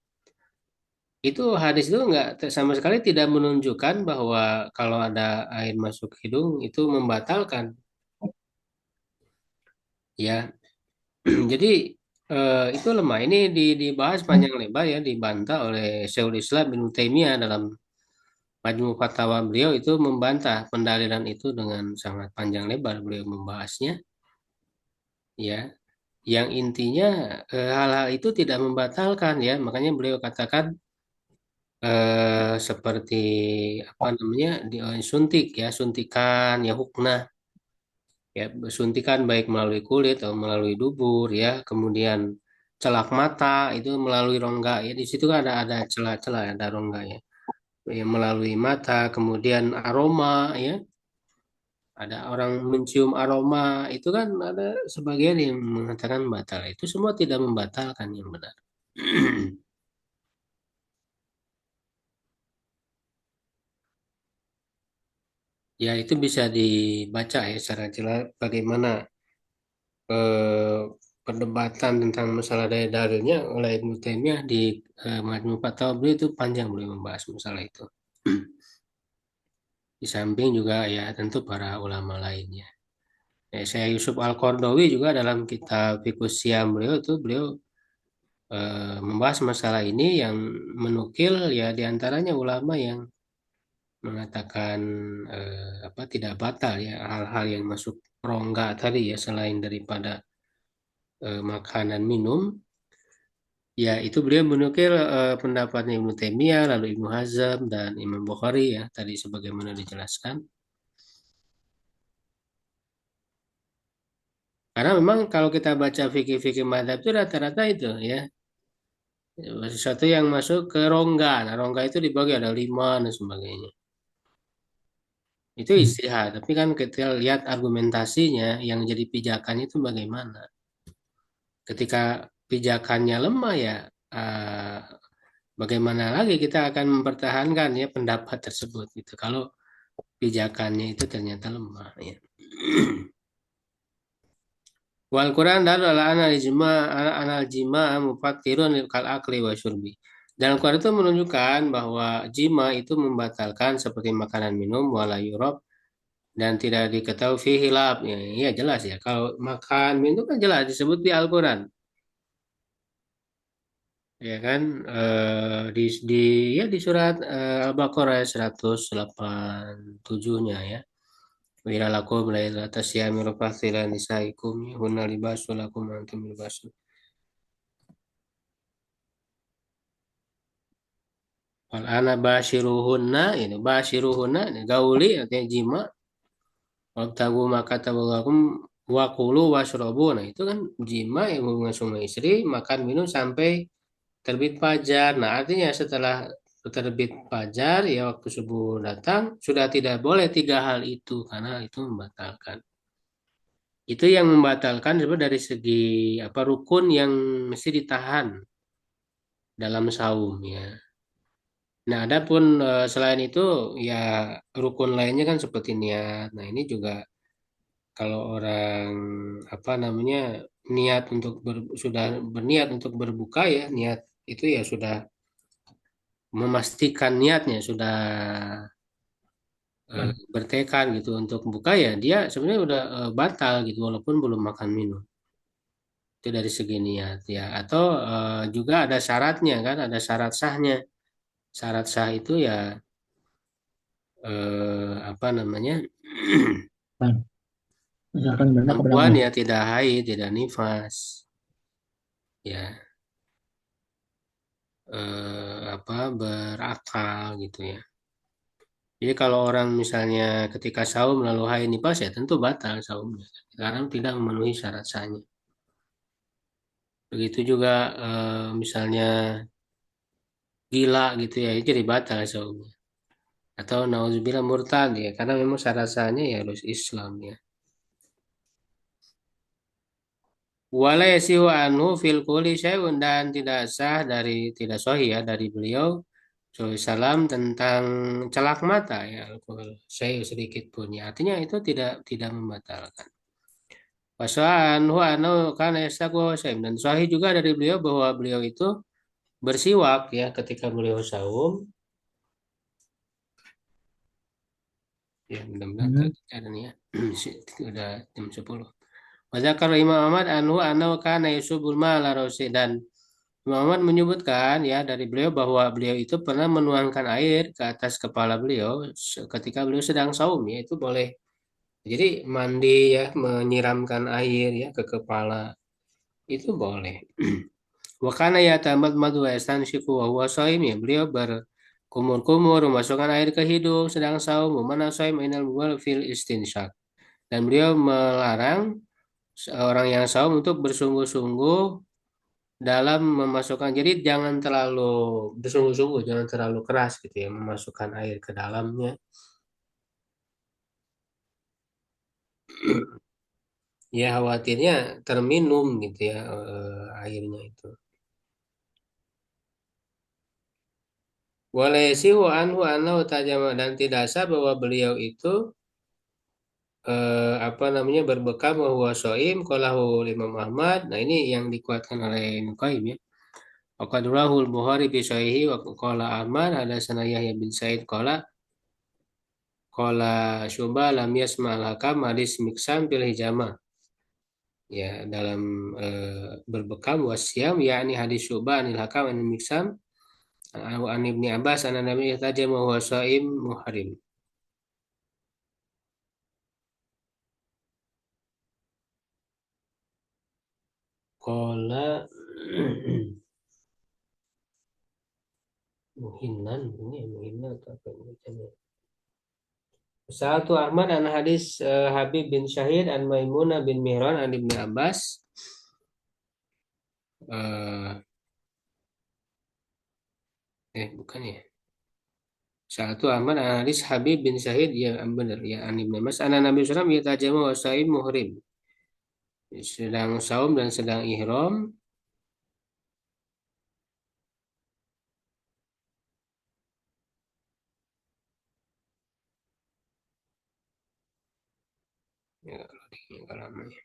Itu hadis itu nggak sama sekali tidak menunjukkan bahwa kalau ada air masuk hidung itu membatalkan. Ya, jadi itu lemah. Ini dibahas panjang lebar ya, dibantah oleh Syekhul Islam bin Taimiyah dalam Majmu Fatawa beliau itu membantah pendalilan itu dengan sangat panjang lebar beliau membahasnya. Ya, yang intinya hal-hal itu tidak membatalkan ya, makanya beliau katakan seperti apa namanya suntik ya, suntikan ya huknah ya, suntikan baik melalui kulit atau melalui dubur ya, kemudian celak mata itu melalui rongga ya, di situ kan ada celah-celah ada rongga ya, ya melalui mata, kemudian aroma ya, ada orang mencium aroma itu kan ada sebagian yang mengatakan batal itu semua tidak membatalkan yang benar. Ya, itu bisa dibaca ya secara jelas bagaimana eh, perdebatan tentang masalah daya dalilnya oleh Ibnu Taimiyah di Majmu' Fatawa beliau itu panjang beliau membahas masalah itu. Di samping juga ya tentu para ulama lainnya. Ya, saya Yusuf Al-Qardawi juga dalam kitab Fiqh Siyam beliau itu beliau membahas masalah ini yang menukil ya diantaranya ulama yang mengatakan apa tidak batal ya hal-hal yang masuk rongga tadi ya selain daripada makanan minum, ya itu beliau menukil pendapatnya Ibnu Taimiyah, lalu Ibnu Hazm dan Imam Bukhari ya tadi sebagaimana dijelaskan. Karena memang kalau kita baca fikih-fikih madhab itu rata-rata itu ya sesuatu yang masuk ke rongga. Nah, rongga itu dibagi ada 5 dan sebagainya. Itu istihad, tapi kan kita lihat argumentasinya yang jadi pijakan itu bagaimana. Ketika pijakannya lemah ya eh, bagaimana lagi kita akan mempertahankan ya pendapat tersebut gitu. Kalau pijakannya itu ternyata lemah ya. Wal Quran dalu ala anal jima mufatirun kal akli wa syurbi. Dalam Quran itu menunjukkan bahwa jima itu membatalkan seperti makanan minum wala yurab dan tidak diketahui fi hilaf. Ya, ya jelas ya. Kalau makan minum kan jelas disebut di Al-Quran. Ya kan di ya di surat Al-Baqarah 187-nya ya. Wira lakum laila tasyami rafathila nisaikum hunna libasul lakum wa antum libasun. Wal ana bashiruhunna ini bashiruhunna ini gauli artinya jima. Wabtagu maka tabalakum wakulu washrobu. Nah itu kan jima yang hubungan suami istri makan minum sampai terbit fajar. Nah artinya setelah terbit fajar ya waktu subuh datang sudah tidak boleh 3 hal itu karena itu membatalkan. Itu yang membatalkan sebenarnya dari segi apa rukun yang mesti ditahan dalam saum ya. Nah, adapun selain itu ya rukun lainnya kan seperti niat. Nah, ini juga kalau orang apa namanya niat untuk sudah berniat untuk berbuka ya, niat itu ya sudah memastikan niatnya sudah bertekad gitu untuk buka ya dia sebenarnya udah batal gitu walaupun belum makan minum. Itu dari segi niat ya. Atau juga ada syaratnya kan, ada syarat sahnya. Syarat sah itu ya apa namanya? Misalkan benda kepada Perempuan Allah. ya tidak haid, tidak nifas, ya apa berakal gitu ya. Jadi kalau orang misalnya ketika saum lalu haid nifas ya tentu batal saumnya karena tidak memenuhi syarat sahnya. Begitu juga misalnya gila gitu ya, itu jadi batal saumnya. Atau nauzubillah murtad ya karena memang syarat sahnya ya harus Islam ya. Wala yasihu anhu fil quli syai'un dan tidak sah dari tidak sahih ya dari beliau salam tentang celak mata ya alkohol saya sedikit pun ya artinya itu tidak membatalkan. Wasaan hu anau kana yastaku syai'un dan sahih juga dari beliau bahwa beliau itu bersiwak ya ketika beliau saum ya mudah-mudahan Hmm. ada nih ya udah jam 10. Wadzakar Imam Ahmad anhu anau kana yusubul ma'ala dan Muhammad menyebutkan ya dari beliau bahwa beliau itu pernah menuangkan air ke atas kepala beliau ketika beliau sedang saum ya itu boleh. Jadi mandi ya menyiramkan air ya ke kepala itu boleh. Wakana ya tamat madu yastansyiku wa huwa shaim ya beliau berkumur-kumur memasukkan air ke hidung sedang saum mana shaim inal muwal fil istinsyak dan beliau melarang orang yang saum untuk bersungguh-sungguh dalam memasukkan jadi jangan terlalu bersungguh-sungguh jangan terlalu keras gitu ya memasukkan air ke dalamnya ya khawatirnya terminum gitu ya airnya itu boleh sihu anhu anhu tajama dan tidak sah bahwa beliau itu apa namanya berbekam bahwa soim qalahu Imam Ahmad nah ini yang dikuatkan oleh Ibnu Qayyim ya Waqadurahul Bukhari fi sahihi wa qala Ahmad ada sana Yahya bin Said qala Syu'bah lam yasma'al hakam hadis miksam fil hijamah ya dalam berbekam wasiam yakni hadis Syu'bah anil hakam anil miksam an ibni Abbas an nabi tajama huwa shaim muhrim. Kola muhinan ini muhinan atau apa ini bacanya? Satu Ahmad an hadis Habib bin Syahid an Maimunah bin Mihran an Ibnu Abbas. eh bukan ya. Satu Ahmad an hadis Habib bin Syahid ya benar ya an Ibnu Abbas. An Nabi sallallahu alaihi wasallam yatajamu wa sa'im muhrim. Sedang saum dan sedang ihram. Ya, kalau namanya.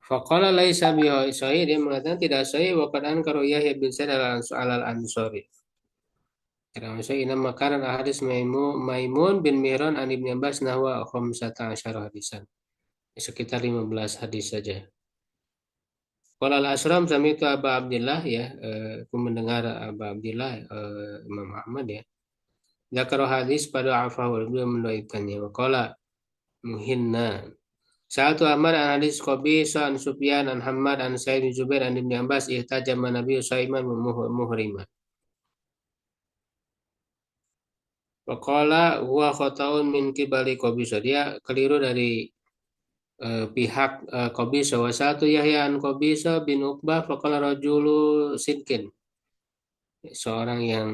Faqala laisa bihi sahih, dia mengatakan tidak sahih wa qad ankara Yahya bin Sa'id al-Ansari. Tidak sahih inna makaran hadis Maimun bin Mihran an Ibnu Abbas nahwa khamsata asyara hadisan. Sekitar 15 hadis saja. Qala al-Asram sami itu Aba Abdillah ya, aku mendengar Aba Abdillah Imam Ahmad ya. Zakar hadis pada afahu beliau mendoakannya. Qala muhinna. Satu Ahmad an hadis Qabisa an Sufyan an Hammad an Sa'id bin Jubair an Ibnu Abbas ihtajama Nabi Saiman muhriman. Waqala huwa khata'un min kibali Qabisa. Dia keliru dari pihak Qabisa. Wa satu Yahya an Qabisa bin Uqbah faqala rajulu sidkin. Seorang yang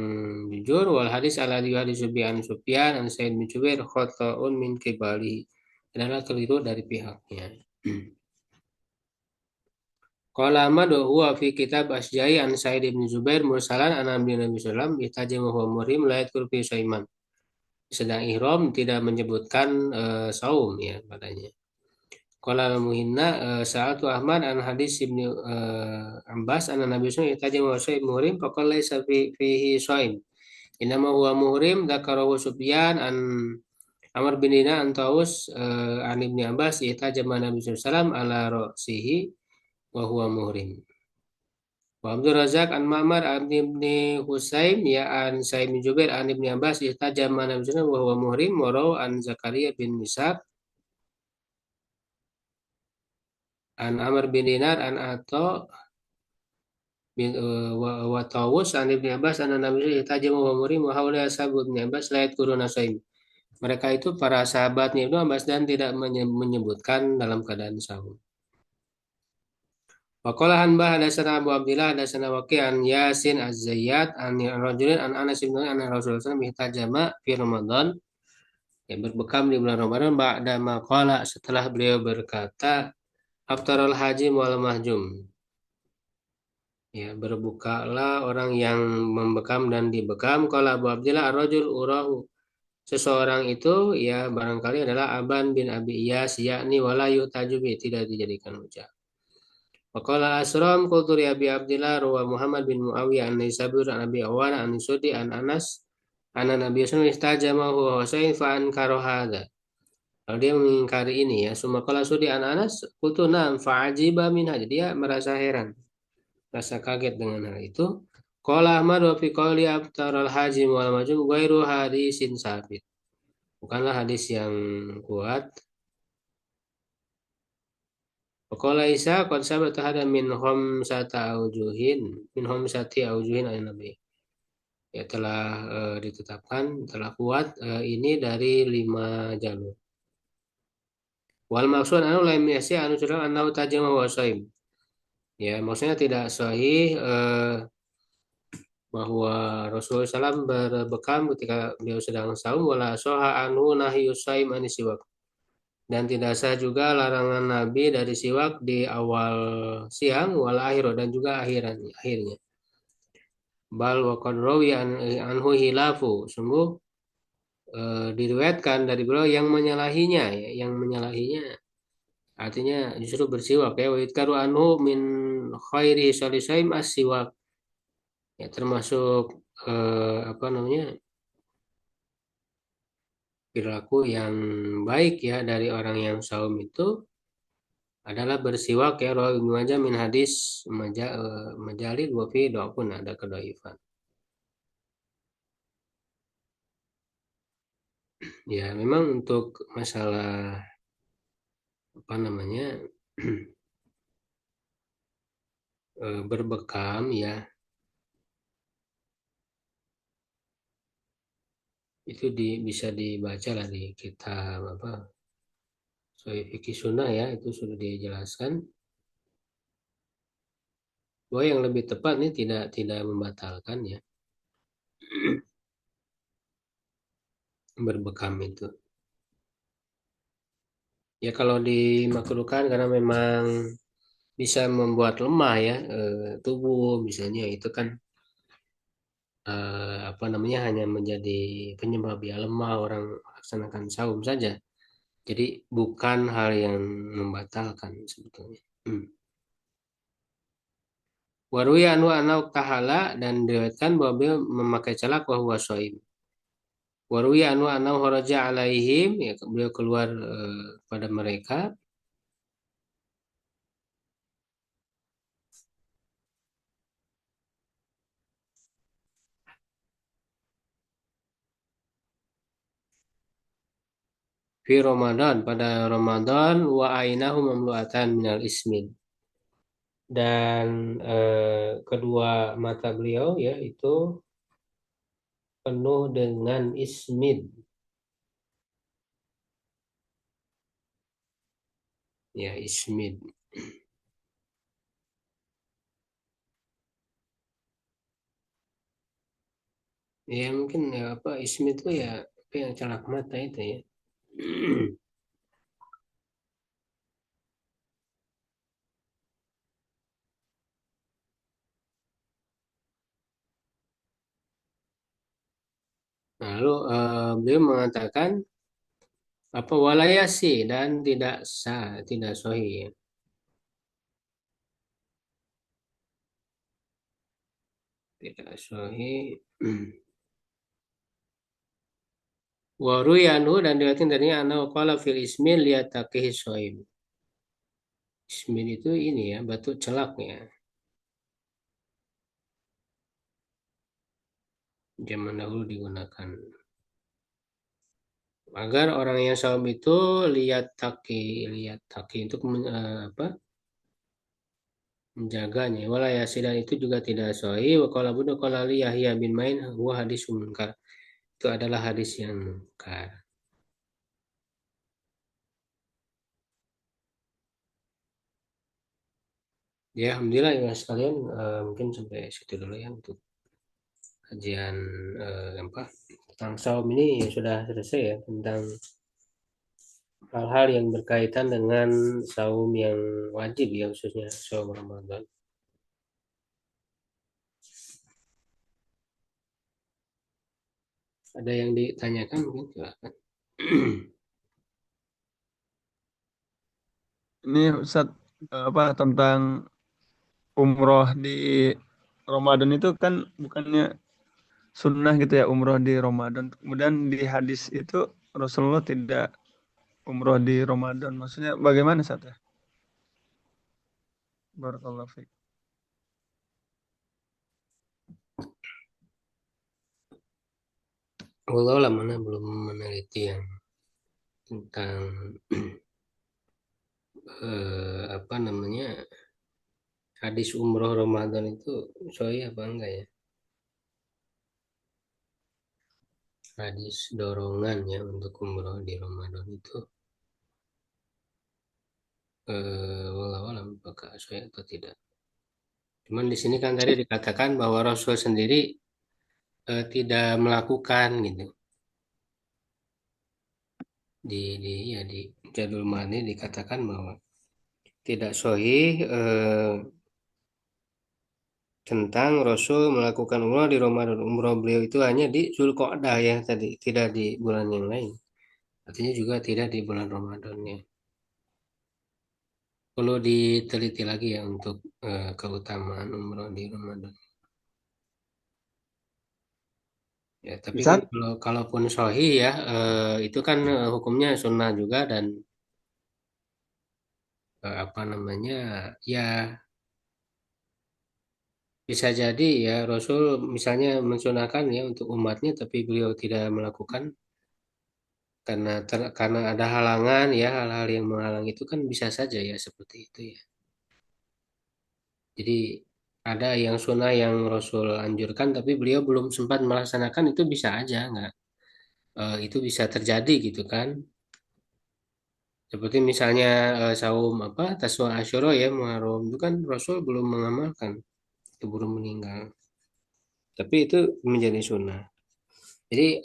jujur wal hadis ala hadis Sufyan Sufyan an Sa'id bin Jubair khata'un min kibali. Adalah keliru dari pihaknya. Qala Ahmad wa huwa fi kitab Asja'i an Sa'id bin Zubair mursalan an Nabi sallam ihtajamu huwa muhrim la yadhkur fi saiman. Sedang ihram tidak menyebutkan saum ya padanya. Qala muhinna sa'atu Ahmad an hadis Ibnu Abbas an Nabi sallallahu alaihi wasallam ihtajamu huwa muhrim faqala laysa fihi saim. Inama huwa muhrim dzakarahu Sufyan an Amr bin Dina an Taus an Ibnu Abbas ihtajama Nabi sallallahu alaihi wasallam ala ra'sihi wa huwa muhrim. Wa Abdul Razak an Ma'mar an Ibni Husaim ya an Sa'id bin Jubair an Ibni Abbas ihtajama Nabi sallallahu wa huwa muhrim wa raw an Zakaria bin Misab an Amr bin Dinar an Ato bin wa Tawus an Ibni Abbas an Nabi ihtajama wa huwa muhrim wa haula ashabu Ibni Abbas la yadhkuruna saim. Mereka itu para sahabatnya Ibnu Abbas dan tidak menyebutkan dalam keadaan sahur. Waqala Hanbah hadatsana Abu Abdillah hadatsana Waqi' an Yasin Az-Zayyad an rajulin an Anas bin Malik an Rasulullah sallallahu alaihi wasallam ihtajama fi Ramadan yang berbekam di bulan Ramadan ba'da maqala setelah beliau berkata aftarul haji wal mahjum ya berbukalah orang yang membekam dan dibekam qala Abu Abdillah ar-rajul urahu seseorang itu ya barangkali adalah Aban bin Abi Iyas yakni wala yutajubi tidak dijadikan hujah. Waqala Asram qultu li Abi Abdillah ruwa Muhammad bin Muawiyah an Naisabur an Abi Awana an Sudi an Anas anna Nabi sallallahu alaihi wasallam istajama huwa Husain fa ankara hadza. Lalu dia mengingkari ini ya. Summa qala Sudi an Anas qultu na'am fa ajiba min hadza. Dia merasa heran, merasa kaget dengan hal itu. Qala Ahmad wa fi qawli abtaral haji wal majum ghairu hadisin sabit. Bukanlah hadis yang kuat. Qala Isa qad sabata hada min khamsati aujuhin an Nabi. Ya telah ditetapkan, telah kuat ini dari 5 jalur. Wal maksud anu lain yasi anu sudah anau tajama wa shaim. Ya, maksudnya tidak sahih bahwa Rasulullah SAW berbekam ketika beliau sedang saum wala soha anhu nahyu saim anisiwak. Dan tidak sah juga larangan Nabi dari siwak di awal siang wal akhir dan juga akhirnya. Bal wa qad anhu hilafu. Sungguh diriwayatkan dari beliau yang menyalahinya ya, yang menyalahinya artinya justru bersiwak ya wa itkaru anhu min khairi sholisaim as-siwak ya termasuk apa namanya perilaku yang baik ya dari orang yang saum itu adalah bersiwak ya rawi Ibnu Majah min hadis majalid wa fi pun ada kedaifan. Ya memang untuk masalah apa namanya berbekam ya, itu bisa dibaca lah di kitab apa Sahih Fikih Sunnah ya, itu sudah dijelaskan bahwa yang lebih tepat ini tidak membatalkan ya berbekam itu. Ya kalau dimakruhkan karena memang bisa membuat lemah ya tubuh misalnya, itu kan apa namanya hanya menjadi penyebab ya lemah orang melaksanakan saum saja. Jadi bukan hal yang membatalkan sebetulnya. Hmm. Waruya anu anau tahala, dan diriwayatkan bahwa beliau memakai celak wa huwa shaim. Waruya anu anau haraja alaihim, ya beliau keluar pada mereka. Fi Ramadan, pada Ramadan, wa ainahu mamluatan minal ismin, dan kedua mata beliau ya itu penuh dengan ismid, ya ismid. Ya mungkin ya apa ismid itu ya apa yang celak mata itu ya. Lalu beliau mengatakan apa walayasi, dan tidak sah, tidak sahih ya. Tidak sahih. Waru yanu, dan diriwayatkan dari anak qala fil ismin liyataqihi shaim. Ismin itu ini ya, batu celak ya. Zaman dahulu digunakan. Agar orang yang saum itu lihat taki untuk apa? Menjaganya. Wala yasidan, itu juga tidak sahih. Wa qala Abu qala li Yahya bin Main huwa hadis munkar. Itu adalah hadis yang munkar. Ya, alhamdulillah ya sekalian, mungkin sampai situ dulu ya untuk kajian apa tentang saum ini ya sudah selesai ya, tentang hal-hal yang berkaitan dengan saum yang wajib ya, khususnya saum Ramadan. Ada yang ditanyakan mungkin silakan. Ini Ustaz, apa tentang umroh di Ramadan itu kan bukannya sunnah gitu ya, umroh di Ramadan. Kemudian di hadis itu Rasulullah tidak umroh di Ramadan. Maksudnya bagaimana Ustaz ya? Barakallahu fiik. Allah lah, mana belum meneliti yang tentang apa namanya hadis umroh Ramadan itu sahih apa enggak ya, hadis dorongan ya untuk umroh di Ramadan itu walau alam apakah sahih atau tidak. Cuman di sini kan tadi dikatakan bahwa Rasul sendiri tidak melakukan gitu. Di Jadul Ma'ani dikatakan bahwa tidak sahih tentang Rasul melakukan umrah di Ramadan. Umrah beliau itu hanya di Zulqa'dah ya tadi, tidak di bulan yang lain. Artinya juga tidak di bulan Ramadan ya. Perlu diteliti lagi ya untuk keutamaan umrah di Ramadan. Ya, tapi kan Ustaz, kalau kalaupun sahih ya itu kan hukumnya sunnah juga, dan apa namanya ya bisa jadi ya Rasul misalnya mensunahkan ya untuk umatnya, tapi beliau tidak melakukan, karena ada halangan ya, hal-hal yang menghalang itu kan bisa saja ya seperti itu ya. Jadi ada yang sunnah yang Rasul anjurkan tapi beliau belum sempat melaksanakan, itu bisa aja nggak, itu bisa terjadi gitu kan. Seperti misalnya saum apa Taswa Asyura ya, Muharram itu kan Rasul belum mengamalkan, keburu meninggal. Tapi itu menjadi sunnah. Jadi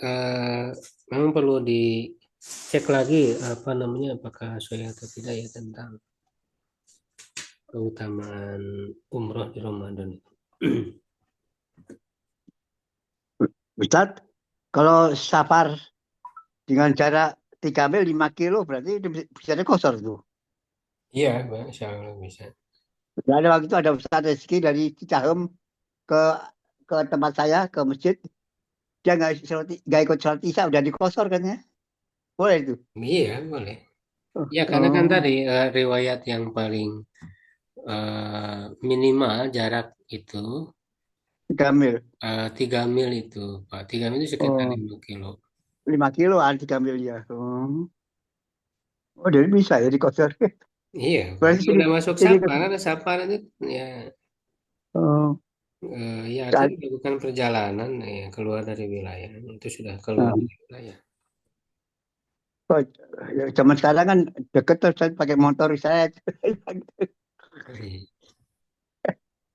memang perlu dicek lagi apa namanya, apakah sesuai atau tidak ya tentang keutamaan umroh di Ramadan itu. Ustadz, kalau safar dengan jarak 3 mil 5 kilo berarti itu bisa dikosor tuh. Iya, Insya Allah bisa. Dan ada waktu itu ada Ustadz Rizky dari Cicahem ke ke tempat saya ke masjid, dia nggak ikut sholat isya udah dikosor kan ya, boleh itu. Iya, boleh. Ya, karena kan Oh, tadi riwayat yang paling minimal jarak itu 3 mil. 3 mil itu, Pak. 3 mil itu sekitar Oh, 5 kilo. 5 kiloan 3 mil ya. Oh, jadi bisa ya dikosor. Iya, Pak. Berarti Kalau udah masuk sini ke safar, ada safar itu ya, oh, ya saat, artinya melakukan perjalanan ya, keluar dari wilayah. Itu sudah keluar nah, dari wilayah. oh, ya, zaman sekarang kan deket terus saya pakai motor saya.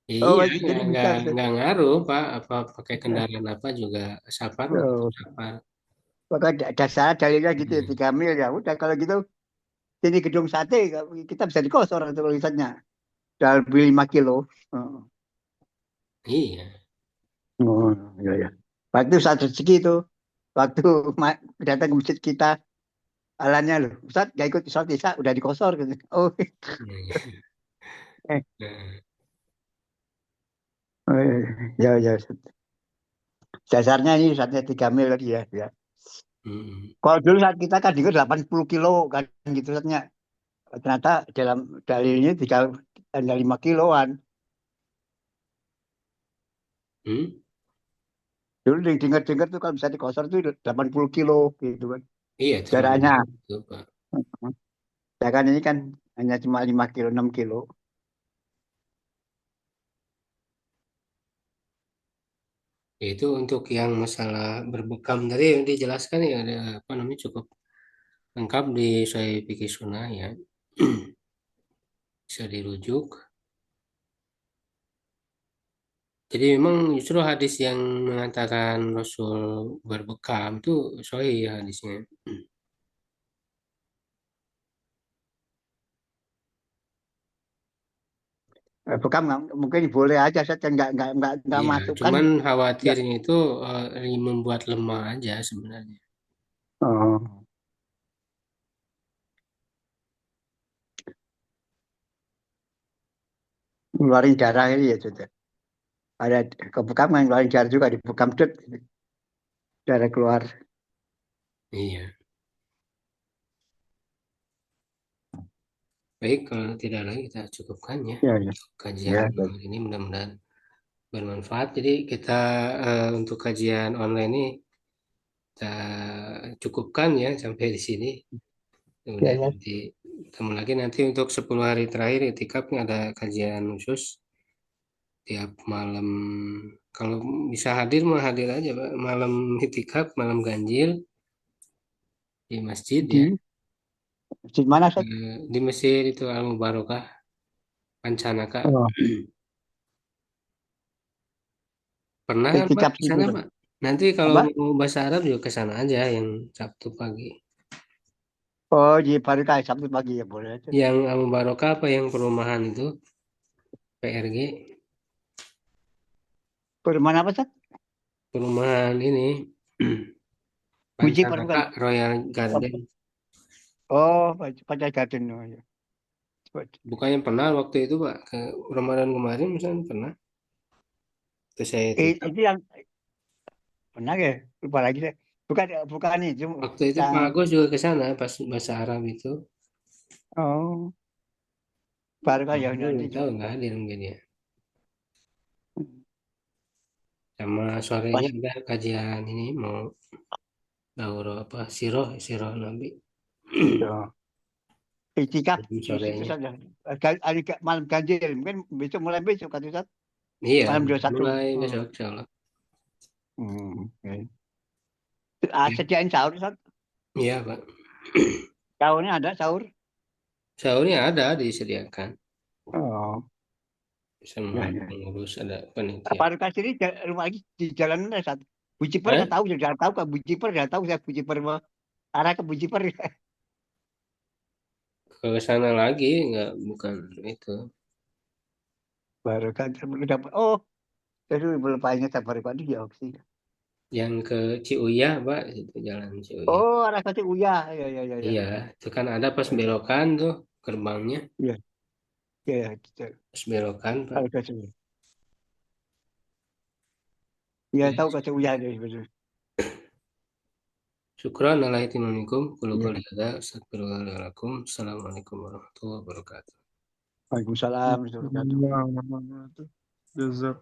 Iya, Oh, iya, jadi bisa. nggak ngaruh, Pak. Apa pakai kendaraan apa juga safar mah tetap Oh, safar. maka dasar dalilnya gitu ya, Hmm. 3 mil ya. Udah kalau gitu sini gedung sate kita bisa dikosor itu tulisannya. Dalam 5 kilo. Oh, Iya. oh, ya, ya. Waktu saat rezeki itu, waktu datang ke masjid kita, alannya loh, Ustaz gak ikut sholat isya, udah dikosor gitu. Oh, Iya. eh, Nah, ya, ya. Dasarnya ini saatnya 3 mil tadi ya. Ya. hmm. Kalau dulu saat kita kan juga 80 kilo kan gitu saatnya. Ternyata dalam dalilnya hanya 5 kiloan. Hmm? Dulu yang dengar-dengar tuh kalau bisa dikosor tuh 80 kilo gitu kan. Iya, terlalu Jaraknya. itu, Pak. Ya kan ini kan hanya cuma 5 kilo, 6 kilo. Itu untuk yang masalah berbekam tadi yang dijelaskan ya, ada apa namanya, cukup lengkap di Sahih Fikih Sunnah ya. Bisa dirujuk. Jadi memang justru hadis yang mengatakan Rasul berbekam itu sahih ya hadisnya. Bukan mungkin boleh aja saya nggak Iya, masukkan. cuman Nggak. khawatirnya itu membuat lemah aja sebenarnya. Oh, ngeluarin darah ini ya sudah. Ada kebekam yang ngeluarin darah juga di bekam tut, darah keluar. Iya. Baik, kalau tidak lagi kita cukupkan ya. Ya, ya, Kajian ya. malam ini mudah-mudahan bermanfaat. Jadi kita untuk kajian online ini kita cukupkan ya sampai di sini. Ya, Kemudian ya. nanti ketemu lagi nanti untuk 10 hari terakhir itikaf ini ada kajian khusus tiap malam. Kalau bisa hadir mah hadir aja, Pak. Malam itikaf, malam ganjil di masjid ya. Di mana Sat? Di Mesir itu Al Mubarokah Pancanaka. Oh, Pernah kan Pak itikaf ke situ sana kan. Pak? Nanti kalau Apa? mau bahasa Arab juga ke sana aja yang Sabtu pagi. Oh, di Parika Sabtu pagi ya boleh aja. Yang Al Mubarokah apa yang perumahan itu PRG, Perumahan apa Sat? perumahan ini Muji apa Pancanaka bukan? Royal Oh, Garden. Pantai Garden. Oh, ya. Bukannya pernah waktu itu Pak ke Ramadan kemarin misalnya pernah ke saya tikap. Itu yang pernah ya? Lupa lagi saya. Bukan, bukan itu. Waktu itu Yang, Pak Agus juga ke sana pas bahasa Arab itu. oh, baru kan Pak ya Agus nanti nggak tahu coba. nggak hadir mungkin ya. Sama sorenya Pas ada kajian ini mau daurah apa? Siroh Nabi. Ya. Itikaf di situ Sorenya. saja. Malam ganjil, mungkin besok mulai besok kan Ustaz. Iya, Malam 21. mulai Hmm. besok insyaallah. Oke. Sediain sahur Ustaz. Iya, Pak. Sahurnya ada sahur. Sahurnya ada disediakan. Oh, Sama ya, ya. pengurus ada panitia. Pak Rukas ini rumah lagi di jalan mana Ustaz? Buciper Eh, nggak tahu, sudah tahu kan Buciper, nggak tahu saya Buciper mau arah ke Buciper. ke sana lagi nggak bukan itu. Baru kan dapat. Oh, jadi belum banyak sabar Pak dia opsi. Yang ke Ciuya, Pak, itu jalan Ciuya. Oh, arah ke Uya. Ya, ya, ya, ya. Iya, itu kan ada pas belokan tuh gerbangnya, Iya, iya, ya. pas belokan, Pak. Arah ke Uya. Iya, Ya, tahu ke Uya deh betul. syukran ala ihtimamikum. Qul Iya. qouli hadza astaghfirullaha li wa lakum. Assalamualaikum warahmatullahi wabarakatuh. Waalaikumsalam warahmatullahi wabarakatuh. Jazak.